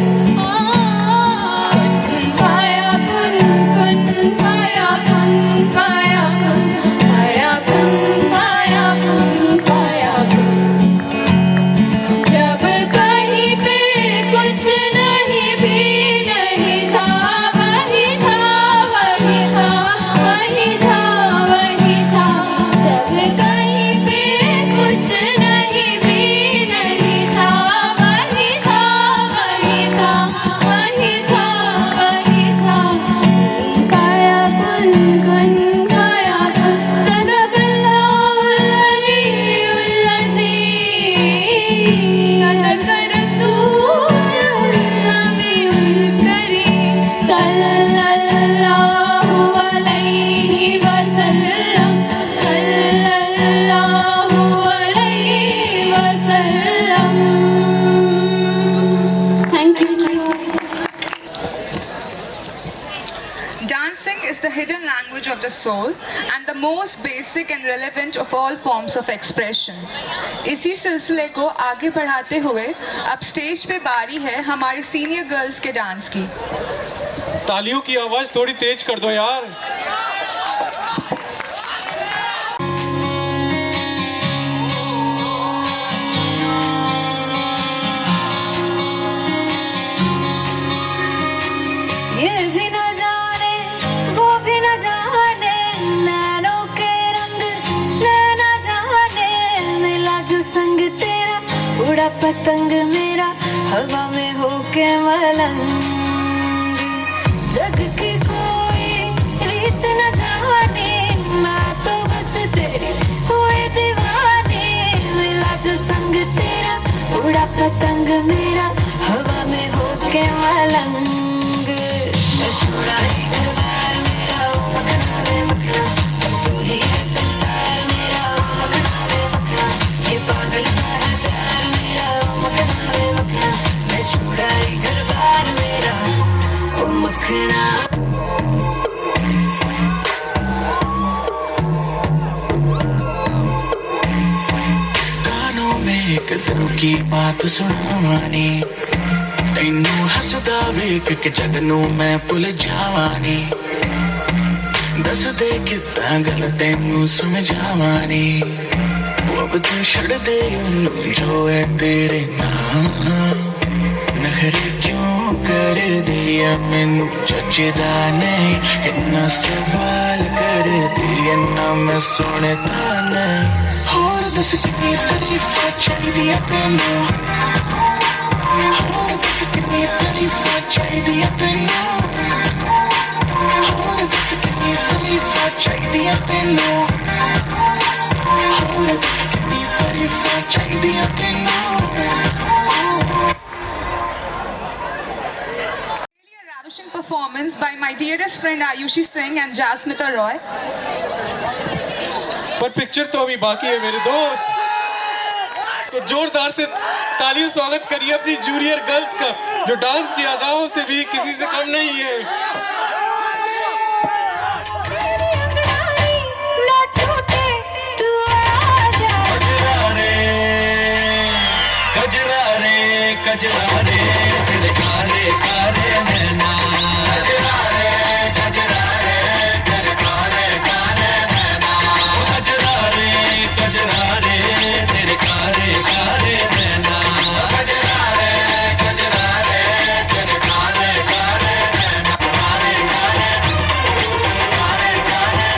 फाया कुन, कुन फाया कुन, फाया कुन, फाया कुन, फाया कुन, फाया कुन। जब कहीं पे कुछ नहीं भी नहीं था, वही था वही था वही था वही था, जब कहीं पे कुछ नहीं भी नहीं था, वही था वही था वही था वही था। फाया कुन, कुन फाया कुन, सदकल्लाहुल अलीयुल अज़ीम, सदक रसूलुल नबीयुल करीम, सल्लल्लाहु अलैहि वसल्लम, सल्लल्लाहु अलैहि वसल्लम। Thank you. Dancing is the hidden language of the soul and the most basic and relevant of all forms of expression. इसी सिलसिले को आगे बढ़ाते हुए अब स्टेज पे बारी है हमारी सीनियर गर्ल्स के डांस की। तालियों की आवाज थोड़ी तेज कर दो यार। ये भी न जाने वो भी न जाने, नैनों के रंग नैना जाने, मिला जो संग तेरा उड़ा पतंग मेरा, हवा में होके मलंग, जग की कोई रीत न जाने, मैं तो बस तेरी हुई दीवानी, मिला जो संग तेरा उड़ा पतंग मेरा, हवा में होके मलंग, मैं छोड़ा ही घर बार मेरा, ओ मखना रे मखना, तू ही है संसार मेरा, ओ मखना रे मखना, ये पागल सा है प्यार मेरा, ओ मखना रे मखना, मैं छोड़ा ही घर बार मेरा, ओ मखना। कानों में एक दिल की बात सुनावानी, तैनू हसदा वेख के जग नू मैं भुल जावानी, दस दे कितना गल तैनू समझावानी, अब तू छड़ दे ओनू जो है तेरे नाम, नखरे क्यों कर दिया मैनू जचदा नहीं, इन्ना सवाल कर दिया ना मैं सुनता नहीं, होर दस कितनी तारीफां चाहिदियां तैनू, होर दस कितनी तारीफां चाहिदियां तैनू, होर दस कितनी तारीफां चाहिदियां तैनू, होर दस कितनी तारीफां चाहिदियां तैनू। Ravishing performance by my dearest friend Ayushi Singh and Jasmita Roy. पर पिक्चर तो अभी बाकी है मेरे दोस्त, तो जोरदार से तालियों स्वागत करिए अपनी जूनियर गर्ल्स का, जो डांस की अदाओं से भी किसी से कम नहीं है। गजरा रे कजरा रे तेरे कारे कारे नैना कजरा रे तेरे कारे कारे नैना कजरा रे तेरे कारे कारे नैना कजरा रे तेरे कारे कारे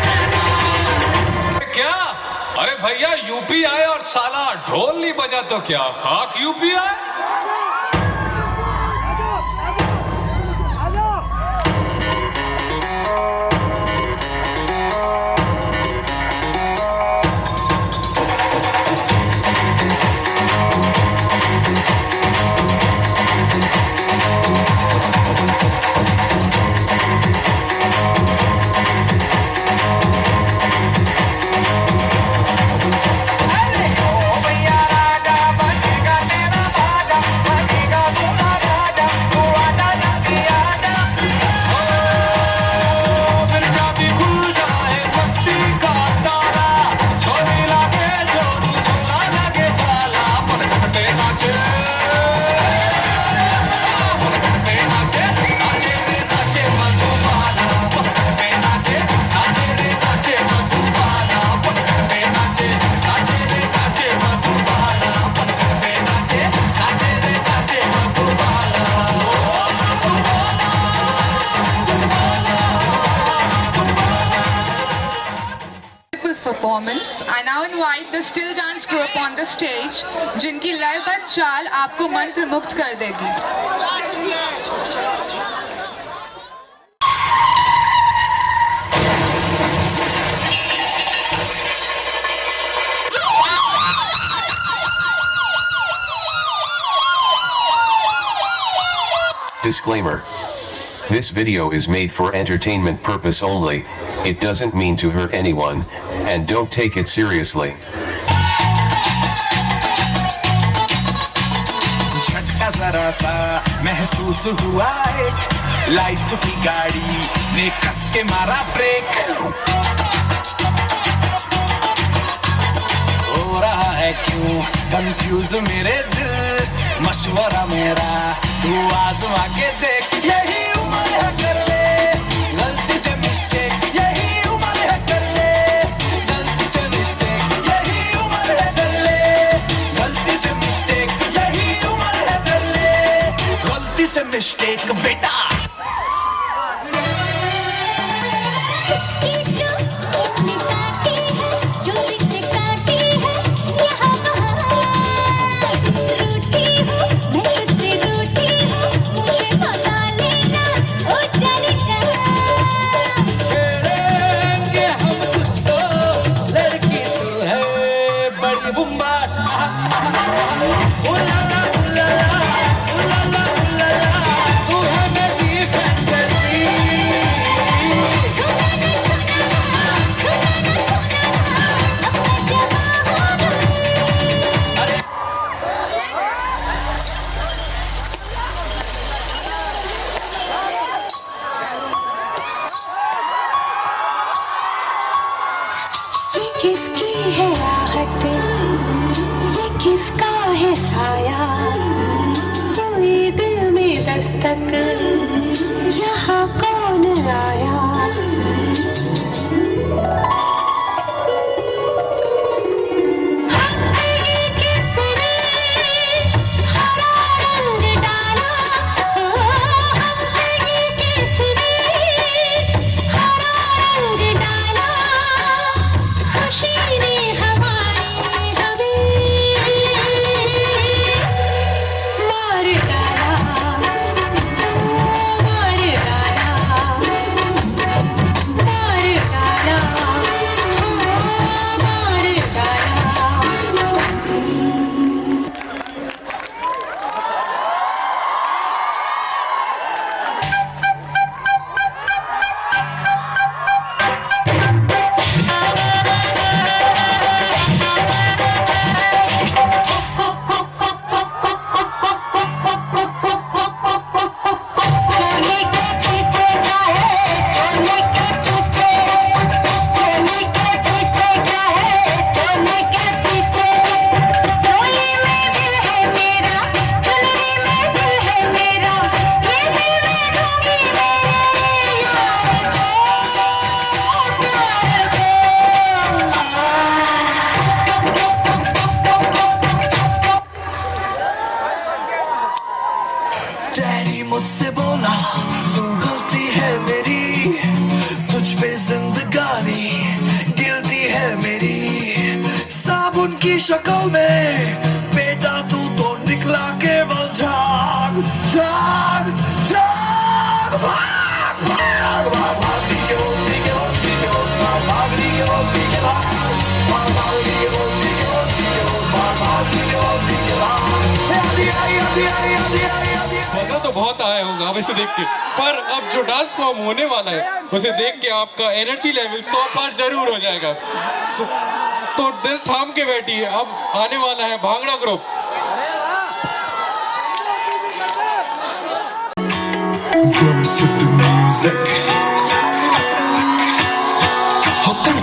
नैना क्या? अरे भैया यूपी आए और साला ढोल नहीं बजा तो क्या खाक यूपी आए? Performance. I now invite the still dance group on the stage, जिनकी लयबद्ध चाल आपको मंत्र मुक्त कर देगी. Disclaimer. This video is made for entertainment purpose only. It doesn't mean to hurt anyone, and don't take it seriously. झटका जरा सा महसूस हुआ एक लाइफ की गाड़ी ने कस के मारा ब्रेक हो रहा है क्यों कंफ्यूज मेरे दिल मशवरा मेरा तू आजमा के देख यही उम्र है कर ले गलती से मिस्टेक यही उम्र है कर ले गलती से मिस्टेक यही उम्र है कर ले गलती से मिस्टेक यही उम्र है कर ले गलती से मिस्टेक बेटा किसकी है आहट ये किसका है साया कोई दिल में दस्तक यहाँ कौन आया खुशी ने हवा डैडी मुझसे बोला तू गलती है मेरी, तुझ पे जिंदगानी गिल्टी है मेरी। साबुन की शक्ल में बेटा तू तो निकला केवल झाग झाग झाग। भाग भाग भाग भाग के होश के होश के होश भाग भाग के होश के भाग भाग भाग के होश के होश के होश भाग भाग के होश के भाग। मजा तो बहुत आया होगा अब इसे देख के, पर अब जो डांस फॉर्म होने वाला है उसे देख के आपका एनर्जी लेवल 100 पार जरूर हो जाएगा। तो दिल थाम के बैठिए, अब आने वाला है भांगड़ा ग्रुप।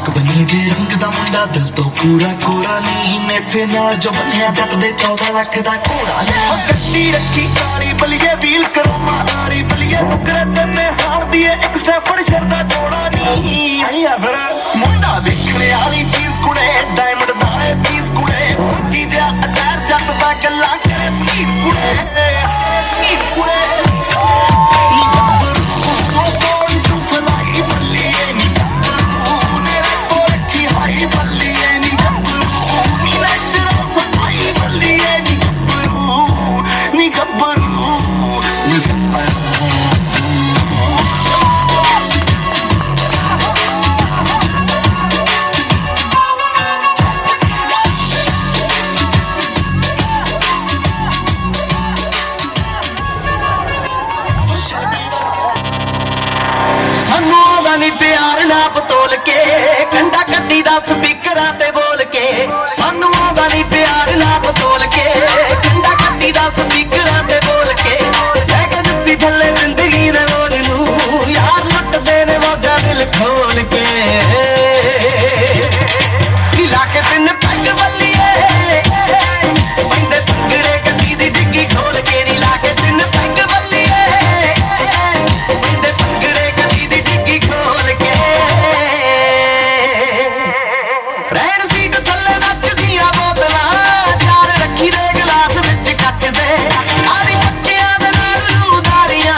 बने दे रंग दा मुंडा दिल तो पूरा कोरा नहीं, मेफे नाल जो बनिया जट दे 14 लाख दा घोड़ा। गड्डी रखी काली बलिए व्हील करो मारी बलिए नुकरे तन्ने हार दिए एक स्टैफर्ड शर्दा जोड़ा नहीं। आई फिर मुंडा देखने वाली चीज कुड़े डायमंड दा है पीस कुड़े फंकी जा अटैर जट दा गल्ला करे स्पीड कुड़े स्पीड कुड़े। प्यार नाप तोल के कंडा कट्टी दा स्पीकरां ते बोल के, सानू आंदा नहीं प्यार नाप तोल के कंडा कट्टी दा स्पीकरां ते बोल के। लेके जुत्ती थल्ले जिंदगी दे मोड़ नू यार लुटदे ने मौजा दिल खोल के। हिला के तिन पैग बल्लिए बंदे भंगड़े कटी दी डिग्गी खोल के। हिला के तिन पैग बल्लिए बंदे भंगड़े कटी दी डिग्गी खोल के। रैन सीट थल्ले नचदियां बोतलां चार रखी दे गिलास विच कच दे। आरी पक्कियां दे नाल रूदारियां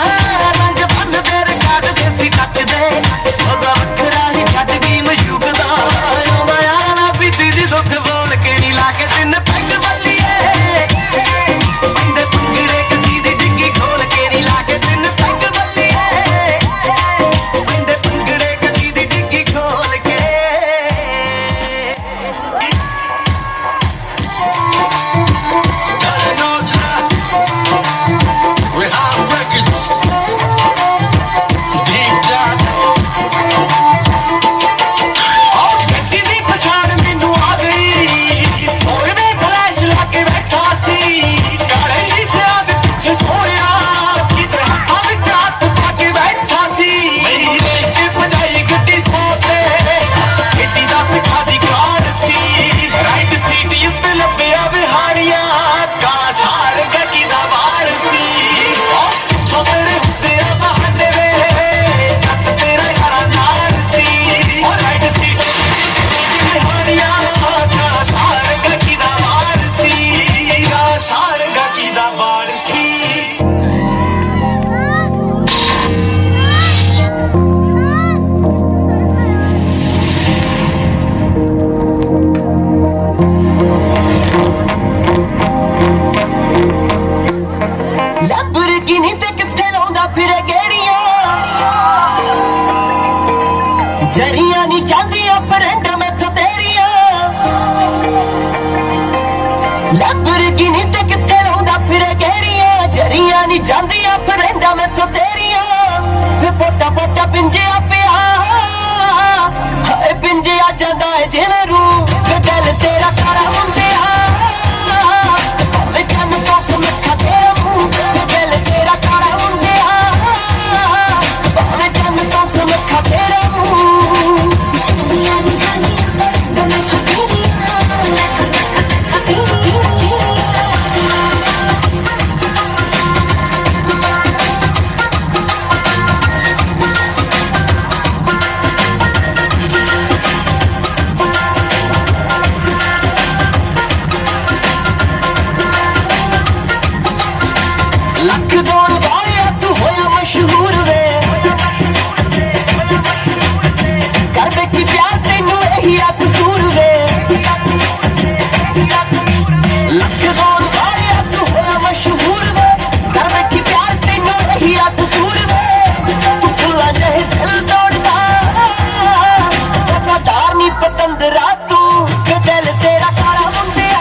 रंग फल दे रिकार्ड देसी टच दे। मजा वखरा ही छट गई मशूक दा आਉਂਦਾ यार ना पीती जी दुख बोल के। नी ला के तिन पैग बल्लिए बंदे भंगड़े कटी दी डिग्गी खोल के। नी ला के तिन पैग बल्लिए बंदे भंगड़े कटी दी डिग्गी खोल के। जरिया नी चांदियां फ्रेंड मैथ तेरिया लैम्बोर्गिनी ते किथे लाउंदा फिरे गेरिया। जरिया नी चांदियां फ्रेंड मैथ तेरिया वे पोटा पोटा पिंजिया पिया हाय पिंजिया जांदा है जिवें रूह गल तेरा कारा मुंडिया भावें चन्न तो समखा तेरा मुंह गल तेरा कारा मुंडिया भावें चन्न तो समखा तेरा लख दौड़ वाले तू होया मशहूर वे कर देखी प्यार तेनू यही आ कसूर वे लख दौड़ वाले तू होया मशहूर वे कर देखी प्यार तेनू यही आ कसूर वे तू भुला जाए दिल तोड़दा वफादार नी पतंदरा तू के दिल तेरा काला मुंडिया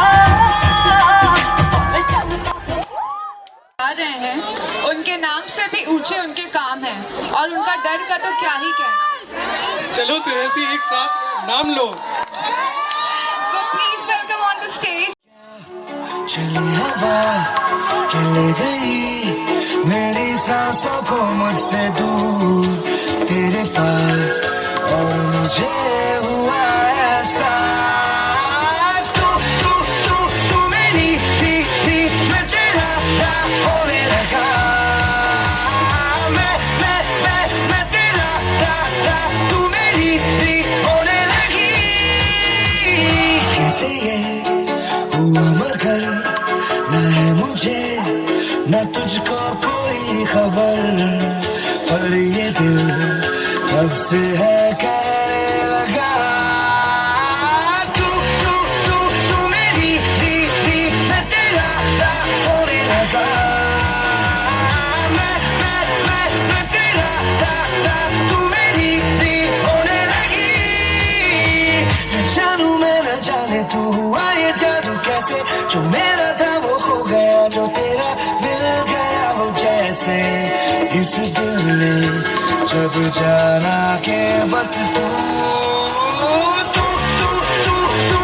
आ रहे हैं उनके नाम से भी ऊंचे उनके काम हैं और उनका डर का तो क्या ही कहना। चलो श्रेयसी एक साथ नाम लो। So please welcome on the stage. चली हवा के ले गई मेरी सांसों को मुझसे दूर तेरे पास और मुझे हुआ ऐसा तू मेरी थी मैं तेरा होने लगा मैं तेरा तू मेरी थी होने लगी कैसे ये हुआ मगर न है मुझे न तुझको कोई खबर पर ये दिल कब से है कहने लगा तू मेरी थी मैं तेरा होने लगा मैं तेरा तू मेरी थी होने लगी न जानू मैं न जाने तू हुआ ये जादू कैसे जो मेरा था वो खो गया जो तेरा मिल गया हो जैसे इस दिल ने जब जाना के बस तू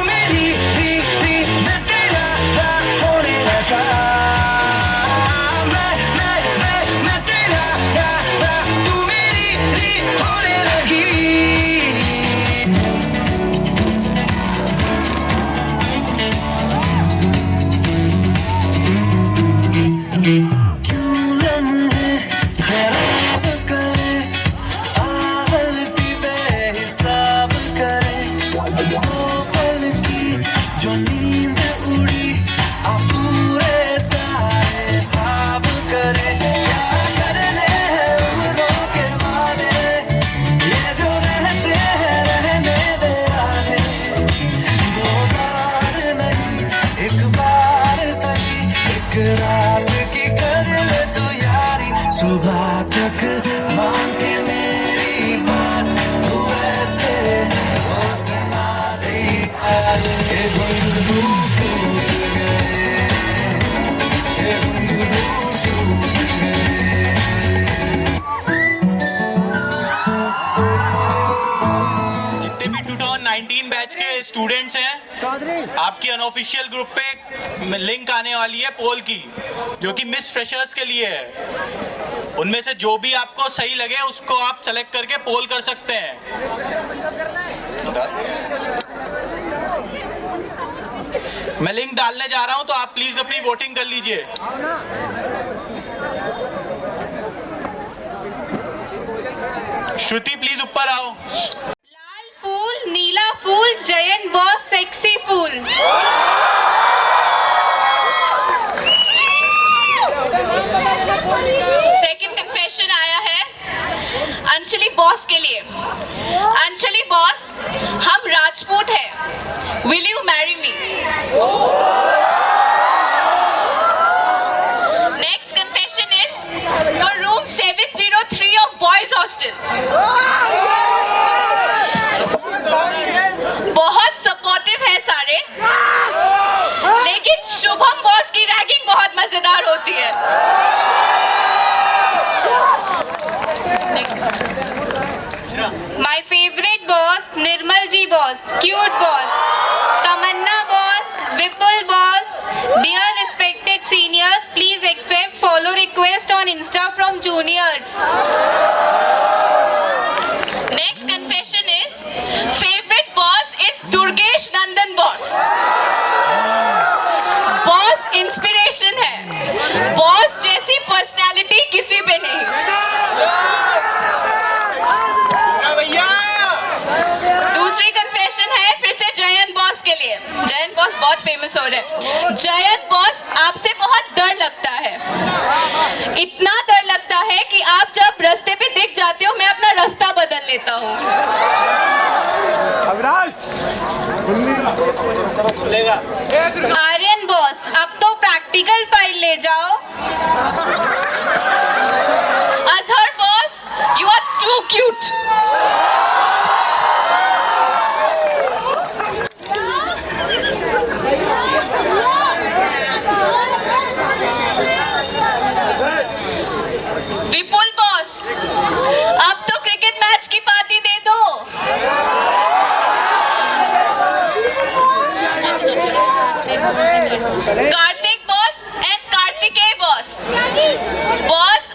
मेरी थी मैं तेरा होने लगा मैं तेरा तू मेरी होने लगी क्यों लम्हे खराब करे आहलती बेहिसाब करे वो पल की जो नींद उड़ी आ पूरे सारे ख्वाब करे क्या करने हैं उम्रों के वादे ये जो रहते हैं रहने दे आधे दो बार नहीं एक बार सही एक रात की कर ले तू यारी सुबह तक मांग के मेरी बात तू ऐसे सोच ना दे आज के घुंघरू टूट गए के घुंघरू टूट गए जितने भी 2019 बैच के स्टूडेंट्स हैं आपकी अनऑफिशियल ग्रुप पे लिंक आने वाली है पोल की जो कि मिस फ्रेशर्स के लिए है। उनमें से जो भी आपको सही लगे उसको आप सेलेक्ट करके पोल कर सकते हैं। मैं लिंक डालने जा रहा हूं तो आप प्लीज अपनी वोटिंग कर लीजिए। श्रुति प्लीज ऊपर आओ। लाल फूल नीला फूल जयंत बॉस सेक्सी फूल। सेकंड कन्फेशन आया है अंशली बॉस के लिए। अंशली बॉस, हम राजपूत हैं। Will you marry me? Next confession is for room 703 of boys hostel. बहुत सपोर्टिव है सारे, लेकिन शुभम बॉस की रैगिंग बहुत मजेदार होती है। My favorite boss Nirmal ji boss, cute boss, Tamanna boss, Vipul boss. Dear respected seniors, please accept follow request on Insta from juniors. Next confession is favorite boss is Durgesh Nandan boss. Boss inspiration है, boss जैसी personality किसी पे नहीं। दूसरी confession है फिर से Jayant boss के लिए। जयंत बॉस बहुत फेमस हो रहे हैं। जयंत बॉस, आपसे बहुत डर लगता है। इतना डर लगता है कि आप जब रास्ते पे दिख जाते हो मैं अपना रास्ता बदल लेता हूँ। आर्यन बॉस, अब तो प्रैक्टिकल फाइल ले जाओ। Azhar boss, you are too cute. Vipul boss, अब तो क्रिकेट मैच की पार्टी दे दो। Kartik boss and Kartikeya boss, boss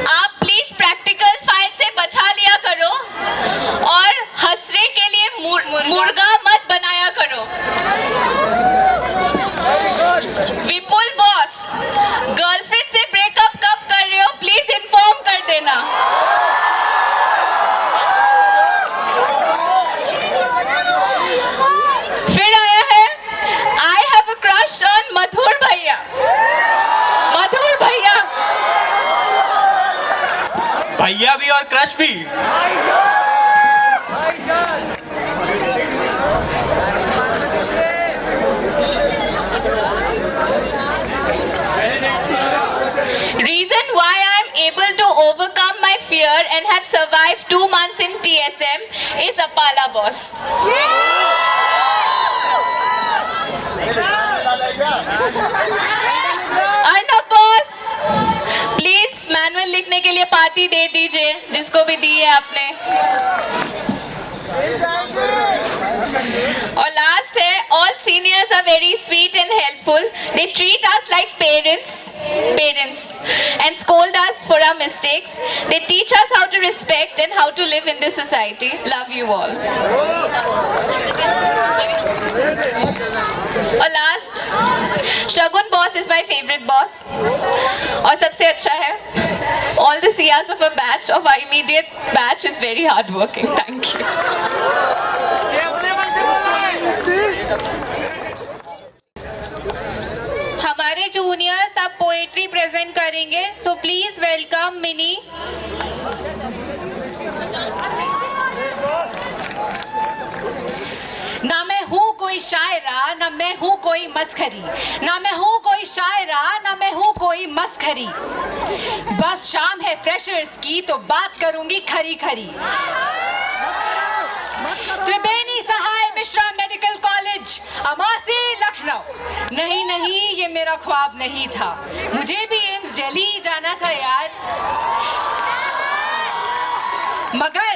आप प्लीज प्रैक्टिकल फाइल से बचा लिया करो और हंसने के लिए मुर्गा मत बनाया करो। विपुल बॉस, गर्लफ्रेंड से ब्रेकअप कब कर रहे हो प्लीज इन्फॉर्म कर देना। फिर आया है I have a crush on Madhur भैया। मधुर भैया, भैया भी और क्रश भी। reason why I am able to overcome my fear and have survived 2 months in TSM is Apala boss. Arnab boss, please manual लिखने के लिए पार्टी दे दीजिए जिसको भी दी है आपने। और लास्ट है, all seniors are very sweet and helpful. They treat us like parents and scold us for our mistakes. They teach us how to respect and how to live in this society. Love you all. और last, Shagun boss is my favorite boss. और सबसे अच्छा है, all the CRs of a batch, of our immediate batch is very hardworking. Thank you. हमारे juniors अब poetry present करेंगे, so please welcome mini. ना मैं हूँ कोई शायरा, ना मैं हूँ कोई मस्खरी, ना मैं हूँ कोई शायरा, ना मैं हूँ कोई मस्खरी। बस शाम है फ्रेशर्स की तो बात करूंगी खरी खरी। त्रिवेणी सहाय मिश्रा मेडिकल कॉलेज, अमासी लखनऊ। नहीं नहीं, ये मेरा ख्वाब नहीं था, मुझे भी एम्स दिल्ली जाना था यार। मगर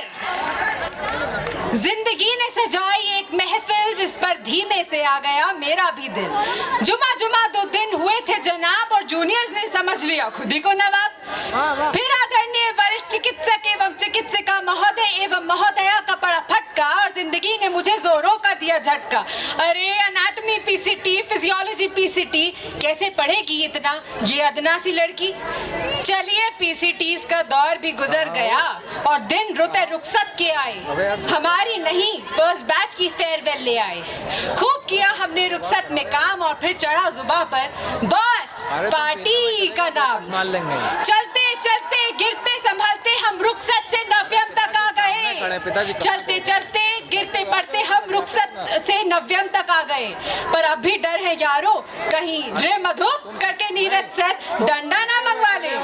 जिंदगी ने सजाई एक महफिल जिस पर धीमे से आ गया मेरा भी दिल। जुमा जुमा 2 दिन हुए थे जनाब और जूनियर्स ने समझ लिया खुद ही को नवाब। फिर आदरणीय वरिष्ठ चिकित्सक एवं चिकित्सिका महोदय एवं महोदया का पड़ा फटका और जिंदगी ने मुझे जोरों का दिया झटका। अरे एनाटॉमी पीसीटी, फिजियोलॉजी पीसीटी, कैसे पढ़ेगी इतना ये अदना सी लड़की। चलिए पीसीटीज का दौर भी गुजर गया और दिन रुते रुखसत के आए। हमारी नहीं, फर्स्ट बैच की फेयरवेल ले आए। खूब किया हमने रुखसत में काम और फिर चढ़ा जुबां पर बॉस पार्टी का नाम। चलते चलते गिरते संभलते हम रुखसत से नव्यम तक आ गए। चलते चलते गिरते पड़ते हम रुखसत से नव्यम तक आ गए। पर अब भी डर है यारो, कहीं रे मधु करके नीरज सर डंडा ना मंगवा ले।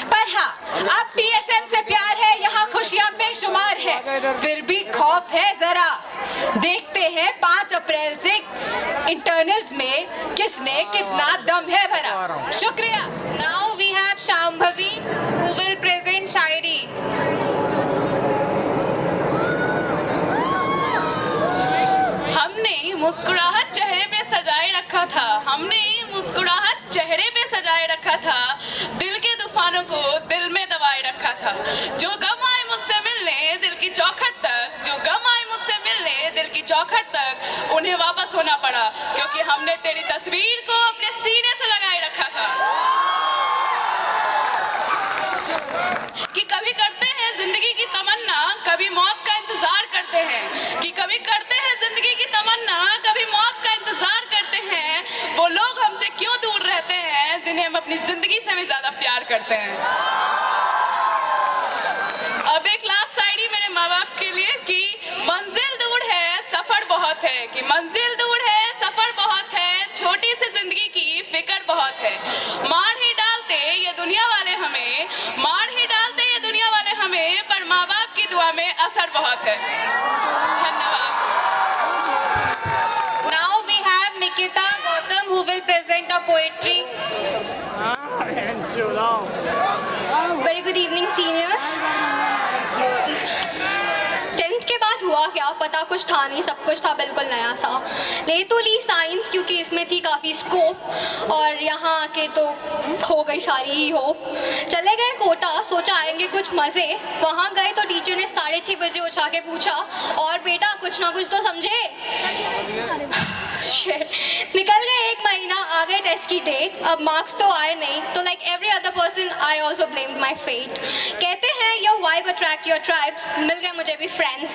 पर हाँ, अब टीएसएम से प्यार है, यहाँ खुशियाँ बेशुमार है, फिर भी खौफ है जरा। देखते हैं 5 अप्रैल से इंटरनल्स में किसने कितना दम है भरा। शुक्रिया। Now we have Shambhavi who will present शायरी। हमने मुस्कुराहट चेहरे पे सजाए रखा था, हमने मुस्कुराहट चेहरे पे सजाए रखा था, दिल के तूफानों को दिल में दबाए रखा था। जो गम आए मुझसे मिलने दिल की चौखट तक, जो गम आए मुझसे मिलने दिल की चौखट तक, उन्हें वापस होना पड़ा क्योंकि हमने तेरी तस्वीर को अपने सीने से लगाए रखा था। कि कभी करते हैं जिंदगी की तमन्ना, कभी मौत का इंतजार करते हैं, कि कभी करते हैं जिंदगी की तमन्ना, कभी मौत का इंतजार करते हैं। वो लोग हमसे क्यों दूर रहते जिन्हें हम अपनी जिंदगी से भी ज्यादा प्यार करते हैं। अब एक लास्ट शायरी मेरे माँ बाप के लिए कि मंजिल दूर है सफर बहुत है, कि मंजिल दूर है सफर बहुत है, छोटी सी जिंदगी की फिक्र बहुत है। मार ही डालते ये दुनिया वाले हमें, मार ही डालते ये दुनिया वाले हमें, पर माँ बाप की दुआ में असर बहुत है। धन्यवाद। Now we have Nikita Gautam who will present a poetry. Very good evening, seniors. 10th के बाद हुआ क्या पता, कुछ था नहीं, सब कुछ था बिल्कुल नया सा। ले तो ली साइंस क्योंकि इसमें थी काफ़ी स्कोप, और यहाँ आके तो खो गई सारी ही होप। चले गए कोटा, सोचा आएंगे कुछ मज़े, वहाँ गए तो टीचर ने 6:30 बजे उठा के पूछा, और बेटा कुछ ना कुछ तो समझे। निकल गए 1 महीना, आ गए टेस्ट की डेट, अब मार्क्स तो आए नहीं, तो like every other person I also blamed my fate. कहते हैं your vibe attract your tribes, मिल गए मुझे भी फ्रेंड्स।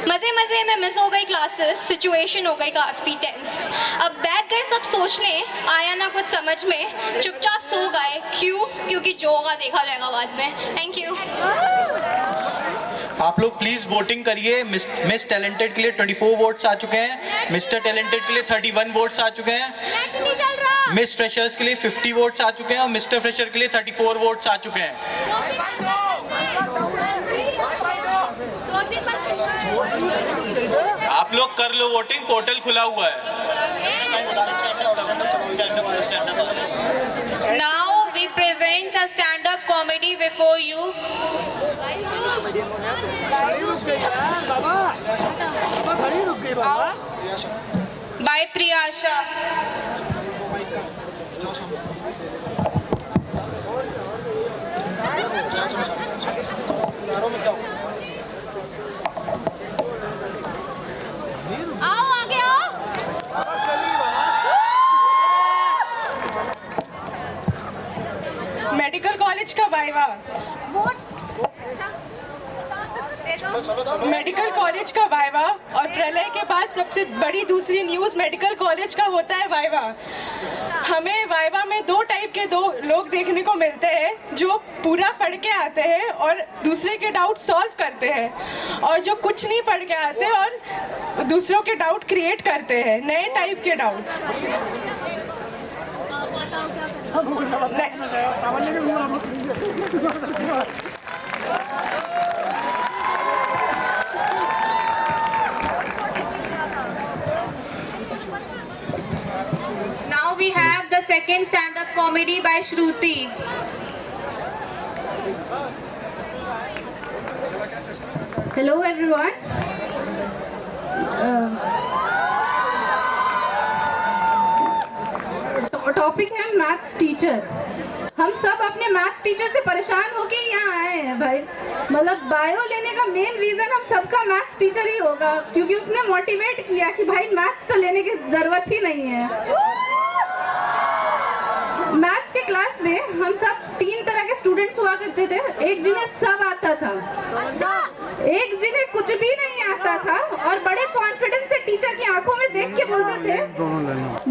मज़े मज़े में मिस हो गई क्लासेस, सिचुएशन हो गई काफ़ी टेंस। अब बैठ गए सब सोचने, आया ना कुछ समझ में, चुपचाप सो गए। क्यों? क्योंकि जो होगा देखा जाएगा बाद में। Thank you. आप लोग प्लीज वोटिंग करिए। मिस टैलेंटेड के लिए 24 वोट्स आ चुके हैं, मिस्टर टैलेंटेड के लिए 31 वोट्स आ चुके हैं, मिस फ्रेशर्स के लिए 50 वोट्स आ चुके हैं, और मिस्टर फ्रेशर के लिए 34 वोट्स आ चुके हैं। आप लोग कर लो वोटिंग, पोर्टल खुला हुआ है। Now we present a stand-up comedy before you. By Priyasha. आओ आगे आओ। मेडिकल कॉलेज का वाइवा, मेडिकल कॉलेज का वाइवा, और प्रलय के बाद सबसे बड़ी दूसरी न्यूज़ मेडिकल कॉलेज का होता है वाइवा। हमें वाइवा में 2 टाइप के लोग देखने को मिलते हैं, जो पूरा पढ़ के आते हैं और दूसरे के डाउट सॉल्व करते हैं, और जो कुछ नहीं पढ़ के आते और दूसरों के डाउट क्रिएट करते हैं, नए टाइप के doubts. Now we have the second stand-up comedy by Shruti. Hello everyone. Topic है मैथ्स टीचर। हम सब अपने मैथ्स टीचर से परेशान होके यहाँ आए हैं भाई। मतलब बायो लेने का मेन रीजन हम सबका मैथ्स टीचर ही होगा, क्योंकि उसने मोटिवेट किया कि भाई मैथ्स तो लेने की जरूरत ही नहीं है। मैथ्स के क्लास में हम सब 3 तरह के स्टूडेंट्स हुआ करते थे। एक जिन्हें सब आता था, एक जिन्हें कुछ भी नहीं आता था और बड़े कॉन्फिडेंस से टीचर की आंखों में देख के बोलते थे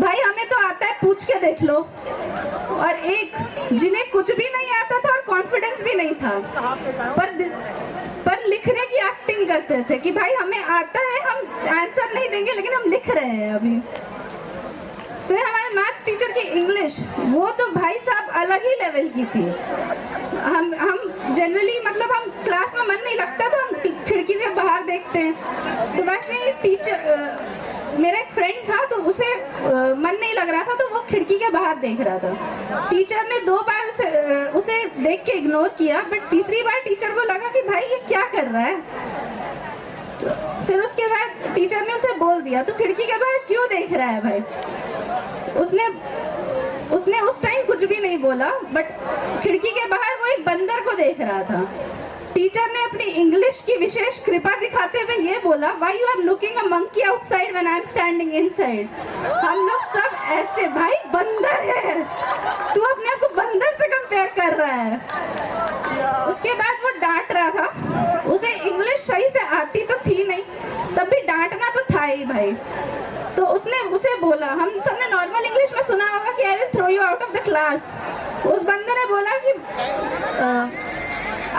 भाई हमें तो आता है, पूछ के देख लो। और एक जिन्हें कुछ भी नहीं आता था और कॉन्फिडेंस भी नहीं था, पर लिखने की एक्टिंग करते थे कि भाई हमें आता है, हम आंसर नहीं देंगे लेकिन हम लिख रहे हैं अभी। फिर हमारे मैथ्स टीचर की इंग्लिश, वो तो भाई साहब अलग ही लेवल की थी। हम जनरली मतलब हम क्लास में मन नहीं लगता तो हम खिड़की से बाहर देखते हैं। तो वैसे ही टीचर, मेरा एक फ्रेंड था तो उसे मन नहीं लग रहा था तो वो खिड़की के बाहर देख रहा था। टीचर ने 2 बार उसे देख के इग्नोर किया, बट तीसरी बार टीचर को लगा कि भाई ये क्या कर रहा है। तो फिर उसके बाद टीचर ने उसे बोल दिया तो खिड़की के बाहर क्यों देख रहा है भाई। उसने उस टाइम कुछ भी नहीं बोला, बट खिड़की के बाहर वो एक बंदर को देख रहा था। टीचर ने अपनी इंग्लिश की विशेष कृपा दिखाते हुए ये बोला, why you are looking a monkey outside when I am standing inside. हम लोग सब ऐसे, भाई बंदर है, तू अपने आप को बंदर से कंपेयर कर रहा है। उसके बाद वो डांट रहा था, उसे इंग्लिश सही से आती तो थी नहीं, तब भी डांटना तो था ही भाई। तो उसने उसे बोला, हम सबने नॉर्मल इंग्लिश में सुना होगा कि I will throw you out of the class. उस बंदे ने बोला कि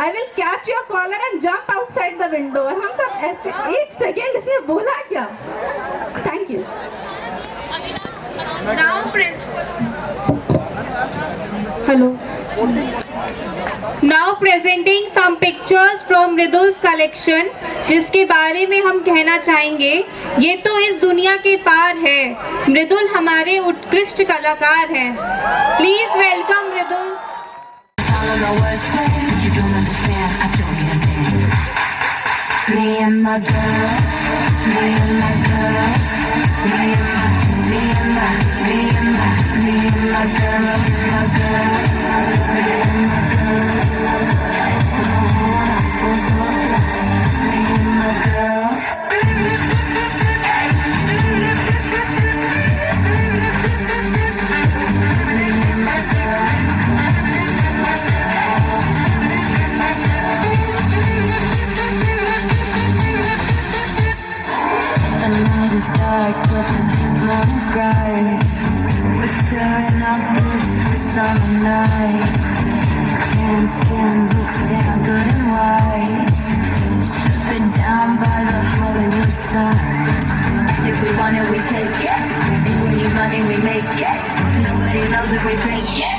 I will catch your collar and jump outside the window. और हम सब ऐसे, एक सेकेंड इसने बोला क्या? Thank you. Hello. Now presenting some pictures from Mridul's collection, जिसके बारे में हम कहना चाहेंगे ये तो इस दुनिया के पार है। मृदुल हमारे उत्कृष्ट कलाकार हैं। Please welcome Mridul. Me and my girls, me and my girls, me and my girls, my girls, me and my girls. So blessed, me and my girls. The night is dark, but the morning's bright. We're staring out this summer night. Tan skin looks damn good and white. Stripping down by the Hollywood sign. If we want it, we take it. If we need money, we make it. Nobody knows if we fake it.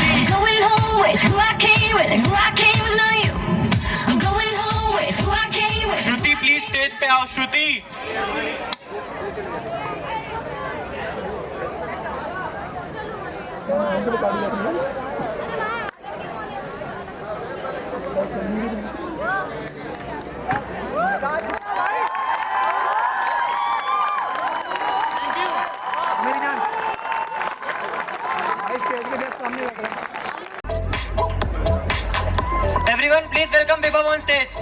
I'm going home with who I came with, and who I came with not you. I'm going home with who I came with. Shruti please stage पे आओ। श्रुति Everyone, please welcome Vibhav on stage.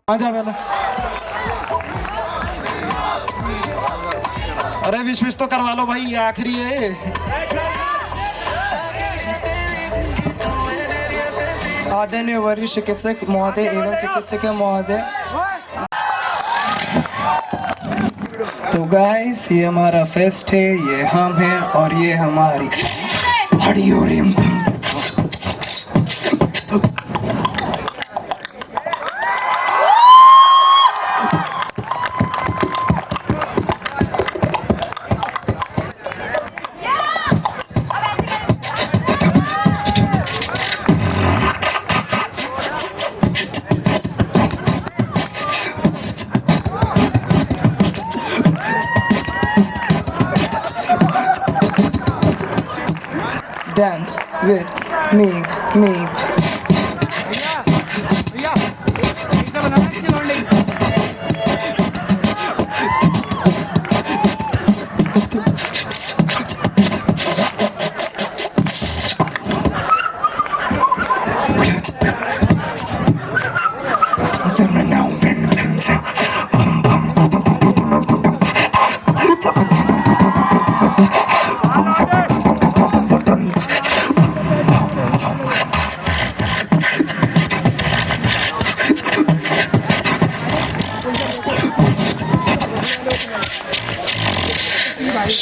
आजा पहले। अरे wish तो करवा लो भाई, ये आखिरी है। आदरणीय वरिष्ठ चिकित्सक महोदय एवं चिकित्सक महोदय, तो गाइस ये हमारा फेस्ट है, ये हम हैं और ये हमारी बड़ी और dance with me.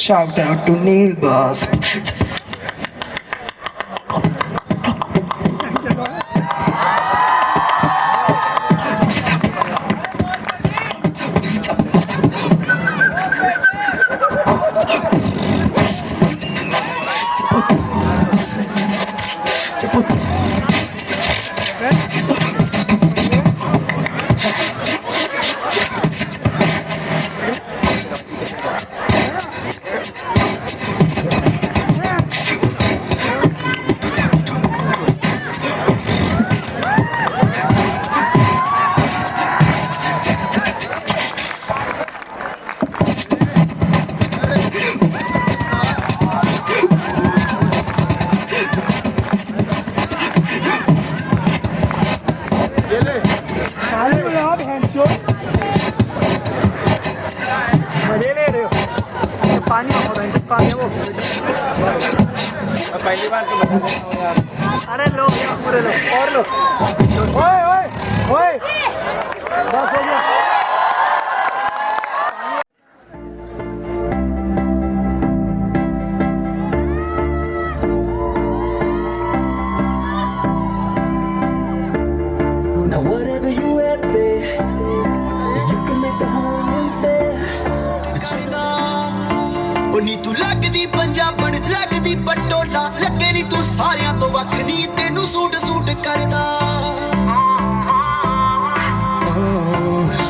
Shout out to Neil Boss. पानी पहली बार तो बता रहे हो यार। अरे लो पूरे लो और लो ओए ओए ओए बस हो गया Now whatever you at there, you can make the whole room stare. ਉਹ ਨੀ ਤੂੰ ਲੱਗਦੀ ਪੰਜਾਬਣ ਲੱਗਦੀ ਪਟੋਲਾ ਲੱਗੇ ਨੀ ਤੂੰ ਸਾਰਿਆਂ ਤੋਂ ਵੱਖਰੀ ਤੈਨੂੰ ਸੂਟ ਸੂਟ ਕਰਦਾ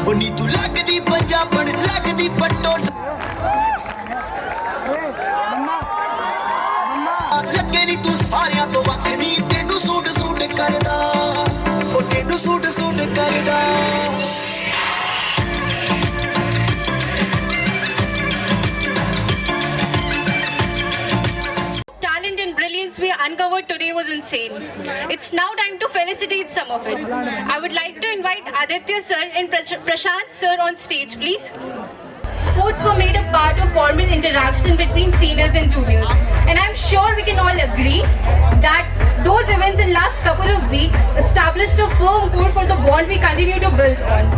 ਉਹ ਨੀ ਤੂੰ ਲੱਗਦੀ ਪੰਜਾਬਣ ਲੱਗਦੀ ਪਟੋਲਾ ਲੱਗੇ ਨੀ ਤੂੰ ਸਾਰਿਆਂ ਤੋਂ ਵੱਖਰੀ ਤੈਨੂੰ ਸੂਟ ਸੂਟ ਕਰਦਾ ਉਹ ਤੈਨੂੰ ਸੂਟ ਸੂਟ ਕਰਦਾ Talent and brilliance we uncovered today was insane. It's now time to felicitate some of it. I would like to invite Aditya sir and Prashant sir on stage, please. Sports were made a part of formal interaction between seniors and juniors. And I'm sure we can all agree that those events in last couple of weeks established a firm core for the bond we continue to build on.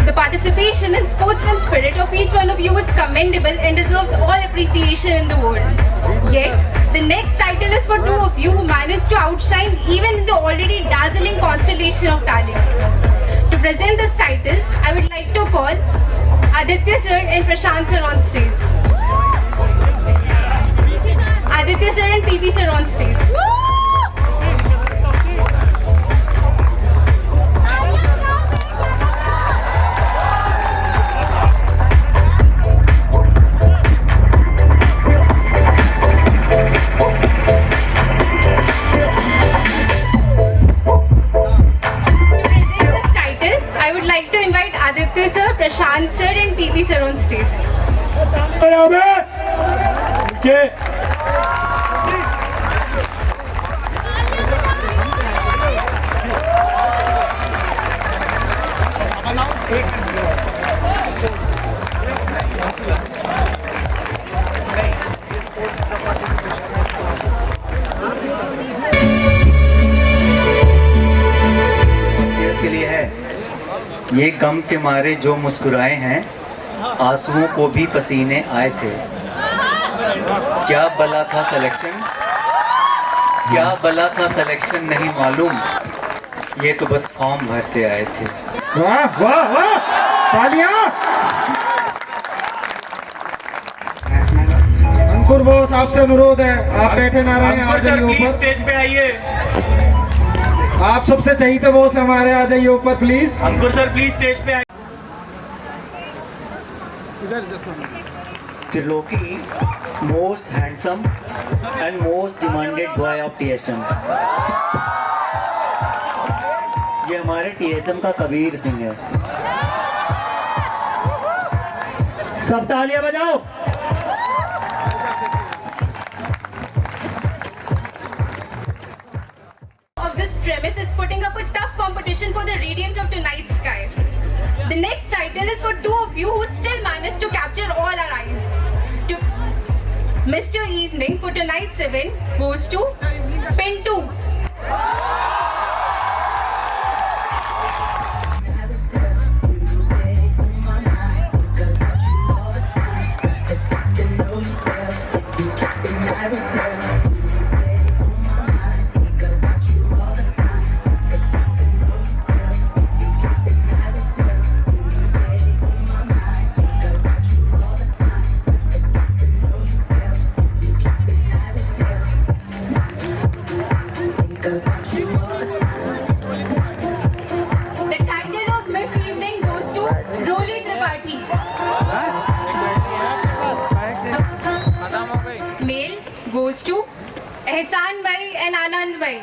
The participation and sportsman spirit of each one of you is commendable and deserves all appreciation in the world. Yet, the next title is for two of you who managed to outshine even the already dazzling constellation of talent. To present this title, I would like to call Aditya sir and Prashant sir on stage. Aditya sir and PP sir on stage. Aditya sir, Prashant sir and PP sir on stage. के लिए है ये गम के मारे जो मुस्कुराए हैं आंसुओं को भी पसीने आए थे क्या बला था सिलेक्शन नहीं मालूम ये तो बस फॉर्म भरते आए थे वाह वाह वाह तालियां अंकुर बोस आपसे अनुरोध है आप बैठे ना रहें आ जाइए ऊपर स्टेज पे आइए आप सबसे चाहिए बोस हमारे आ जाइए ऊपर please Ankur sir please stage पे आइए Triloki most handsome and most demanded boy of TSM ये हमारे TSM का कबीर सिंह है सब तालियां बजाओ Premise is putting up a tough competition for the radiance of tonight's sky. The next title is for two of you who still managed to capture all our eyes. Mr. Evening for tonight's event goes to Pintu. Goes to Ehsan Bhai and Anand Bhai.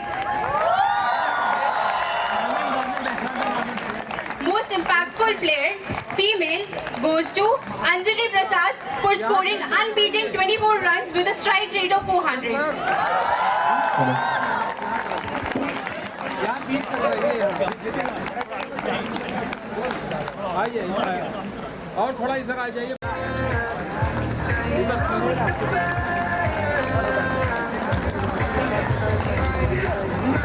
Most impactful player, female, goes to Anjali Prasad for scoring unbeaten 24 runs with a strike rate of 400. और थोड़ा इधर आ जाइए We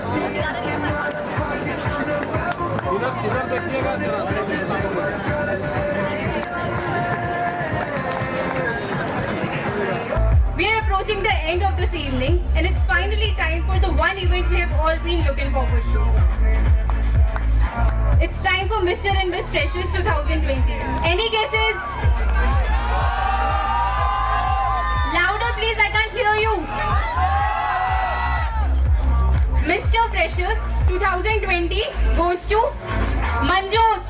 are approaching the end of this evening, and it's finally time for the one event we have all been looking forward to. It's time for Mr. and Miss Freshers 2020. Any guesses? Louder please, I can't hear you. Mr. Freshers 2020 goes to Manjoot.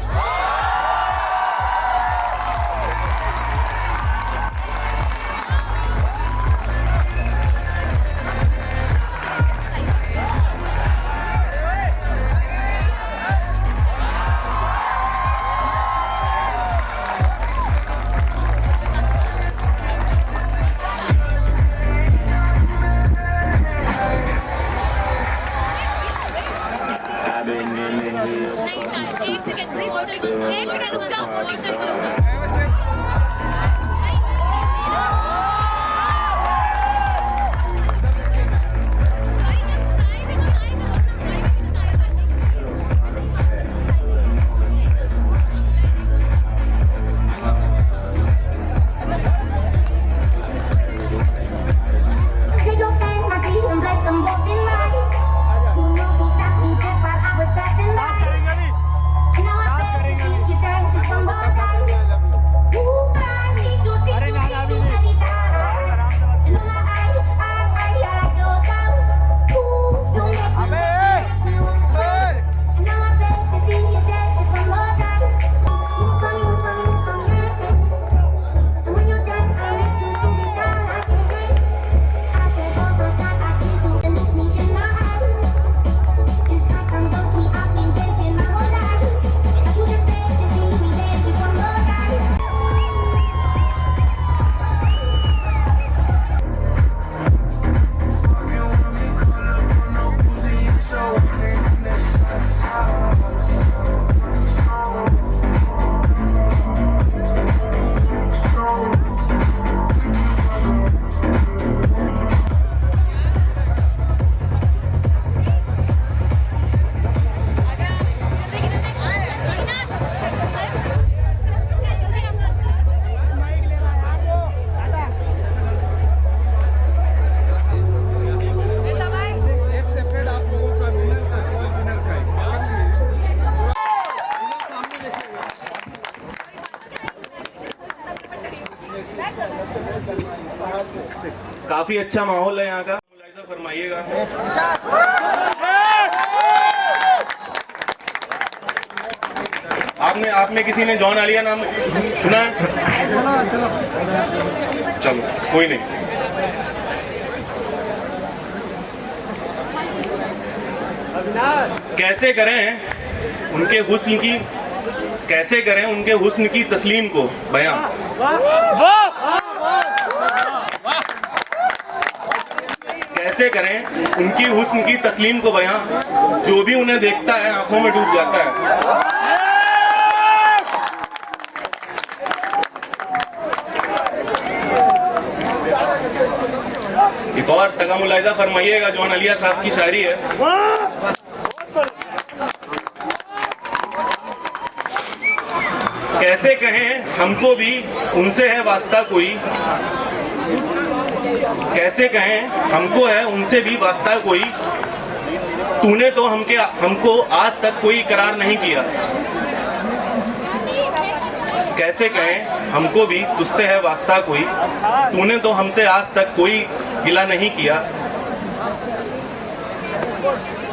काफी अच्छा माहौल है यहाँ का, मुलाहिजा फरमाइएगा। आप में किसी ने जॉन आलिया नाम सुना है? चलो कोई नहीं। कैसे करें उनके हुस्न की तस्लीम को बयां। कैसे करें उनकी हुस्न की तस्लीम को बयां, जो भी उन्हें देखता है आंखों में डूब जाता है। एक और तगा मुलाहिजा फरमाइएगा, जॉन आलिया साहब की शायरी है। कैसे कहें हमको भी उनसे है वास्ता कोई, कैसे कहें हमको है उनसे भी वास्ता कोई, तूने तो हमको आज तक कोई करार नहीं किया। कैसे कहें हमको भी तुझसे है वास्ता कोई, तूने तो हमसे आज तक कोई गिला नहीं किया।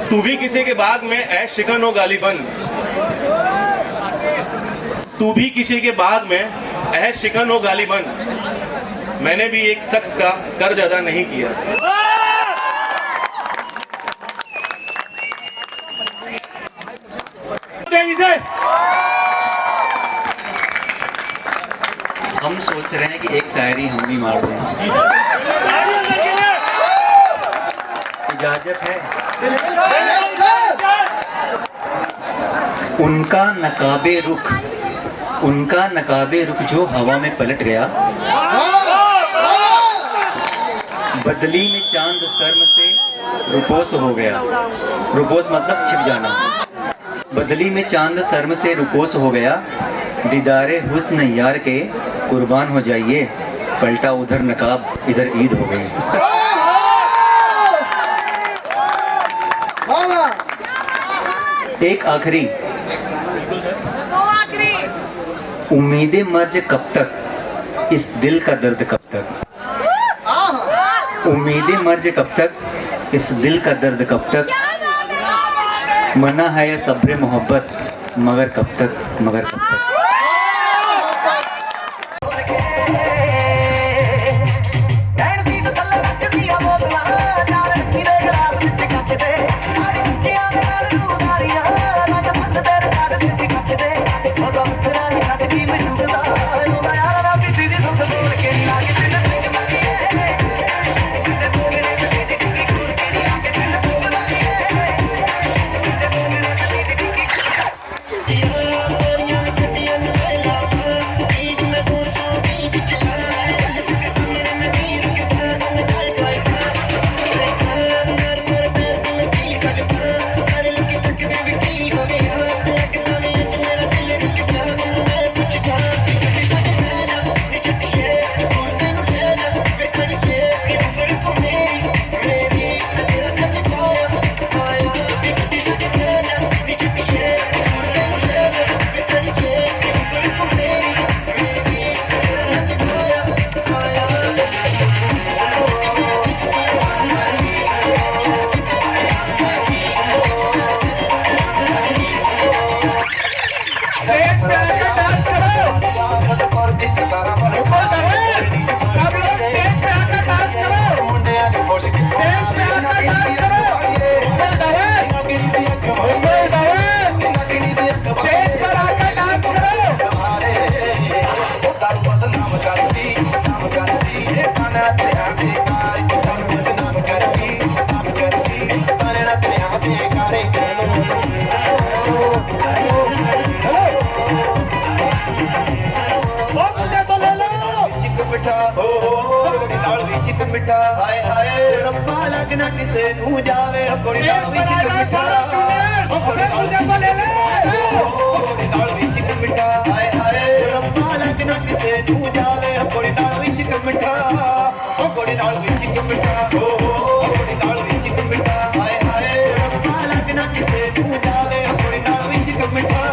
तू भी किसी के बाग में ऐश शिकन हो गालिबन, तू भी किसी के बाग में ऐश शिकन हो गालिबन, मैंने भी एक शख्स का कर्ज अदा नहीं किया। हम सोच रहे हैं कि एक शायरी हम भी मार दें, इजाजत है? उनका नकाबे रुख जो हवा में पलट गया, बदली में चांद शर्म से रुपोस हो गया। रुपोस मतलब छिप जाना। बदली में चांद शर्म से रुपोस हो गया, दीदारे हुस्न यार के कुर्बान हो जाइए, पलटा उधर नकाब इधर ईद हो गई। एक आखिरी, उम्मीदें मर्ज कब तक, इस दिल का दर्द कब तक। उम्मीदें मर्ज कब तक, इस दिल का दर्द कब तक। मना है यह सब्र मोहब्बत, मगर कब तक, मगर कब तक। मिठा हाय हाय रब्बा लगना किसे नू जावे कोई नाल भी चिक मिठा कोई नाल भी चिक मिठा हाय हाय रब्बा लगना किसे नू जावे कोई नाल भी चिक मिठा कोई नाल भी चिक मिठा कोई नाल भी चिक मिठा हाय हाय रब्बा लगना किसे नू जावे कोई नाल भी चिक मिठा।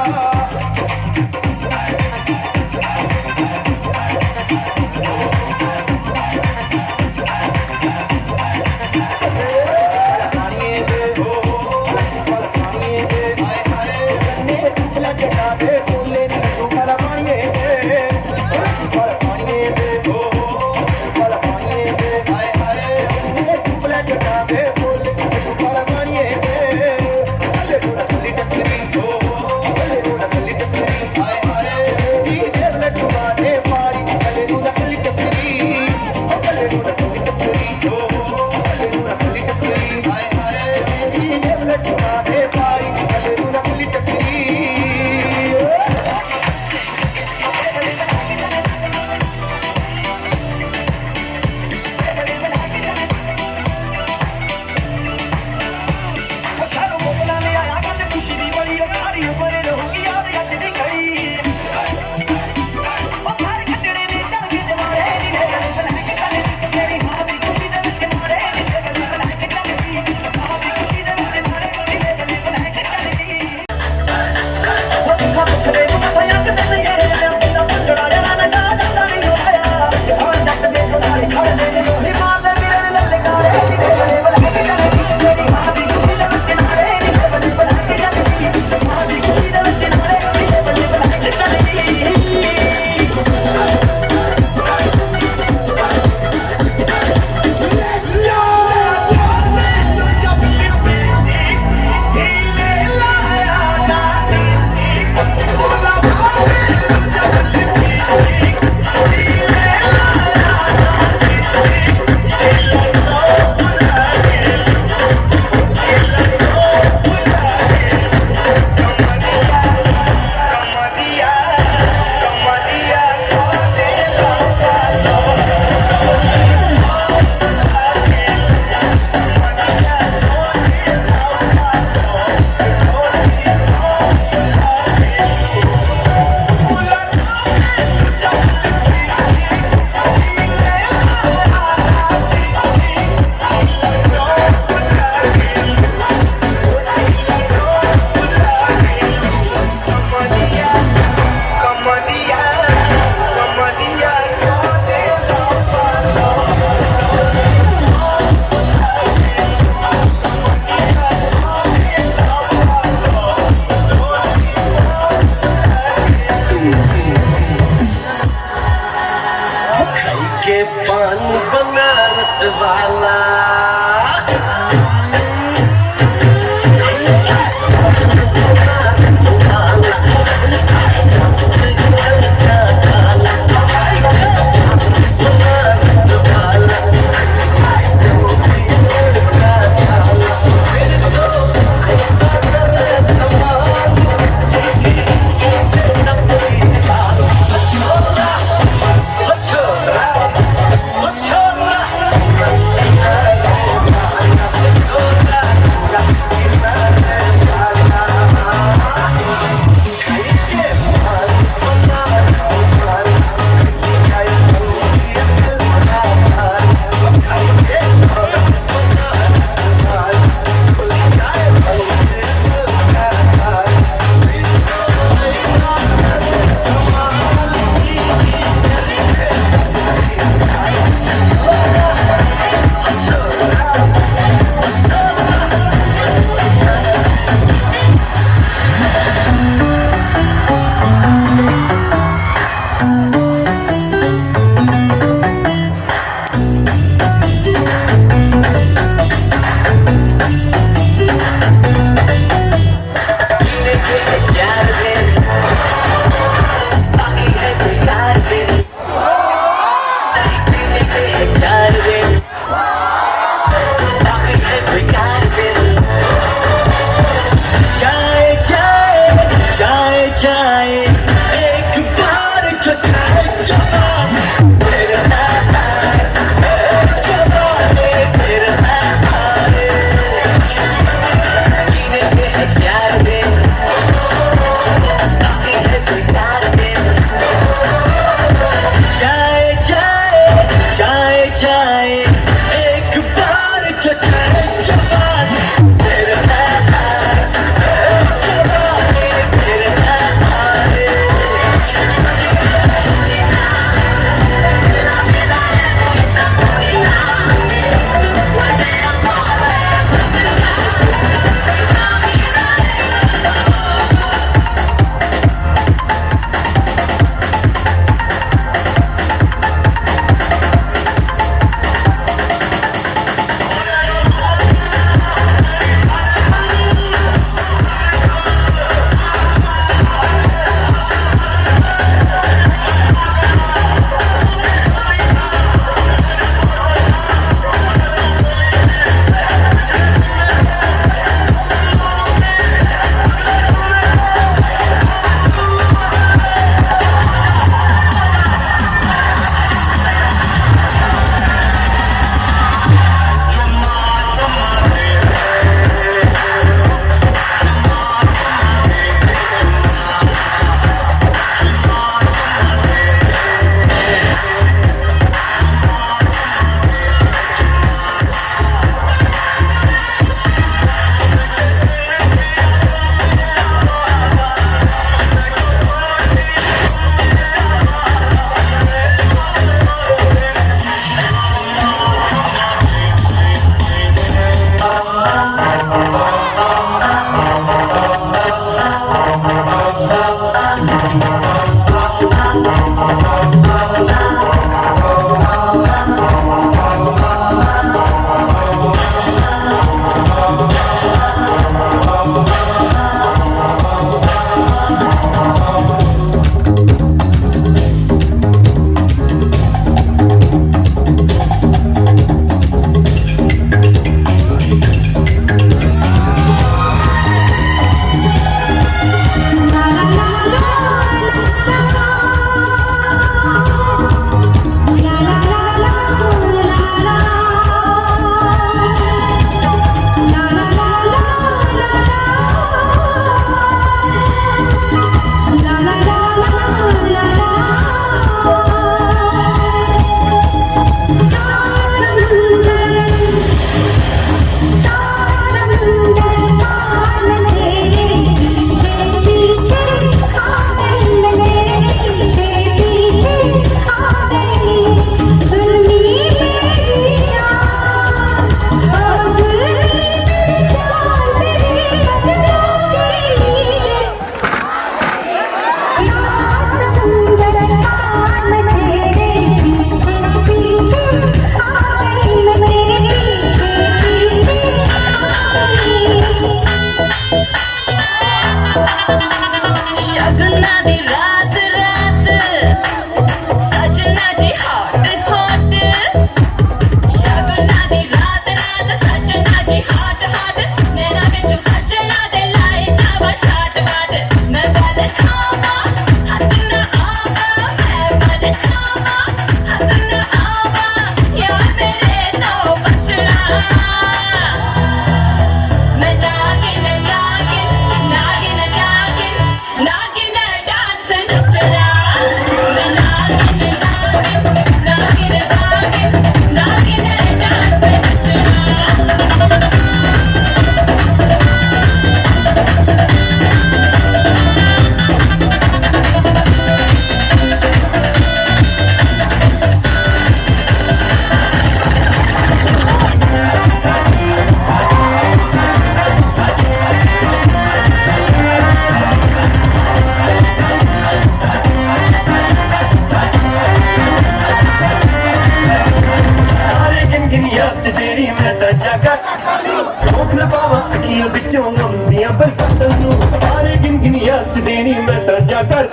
गिन गिन याद च देनी मैं तां जाकर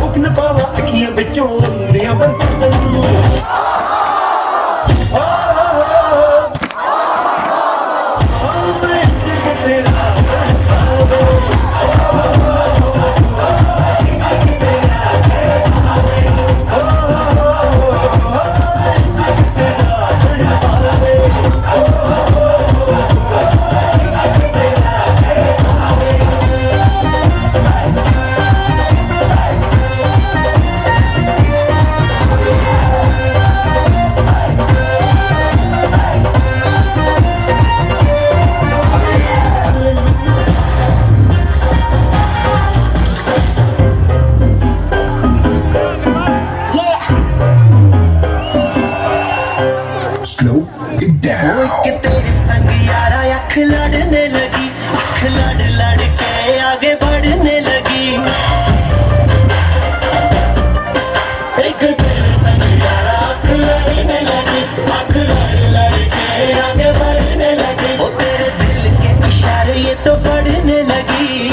उक न पावा अखियां विचों अंधियां बस अख लड़ने लगी अख लड़ लड़ के आगे बढ़ने लगी एक तेरे संग यारा अख लड़ने लगी अख लड़ लड़ के आगे बढ़ने लगी ओ तेरे दिल के इशारे ये तो बढ़ने लगी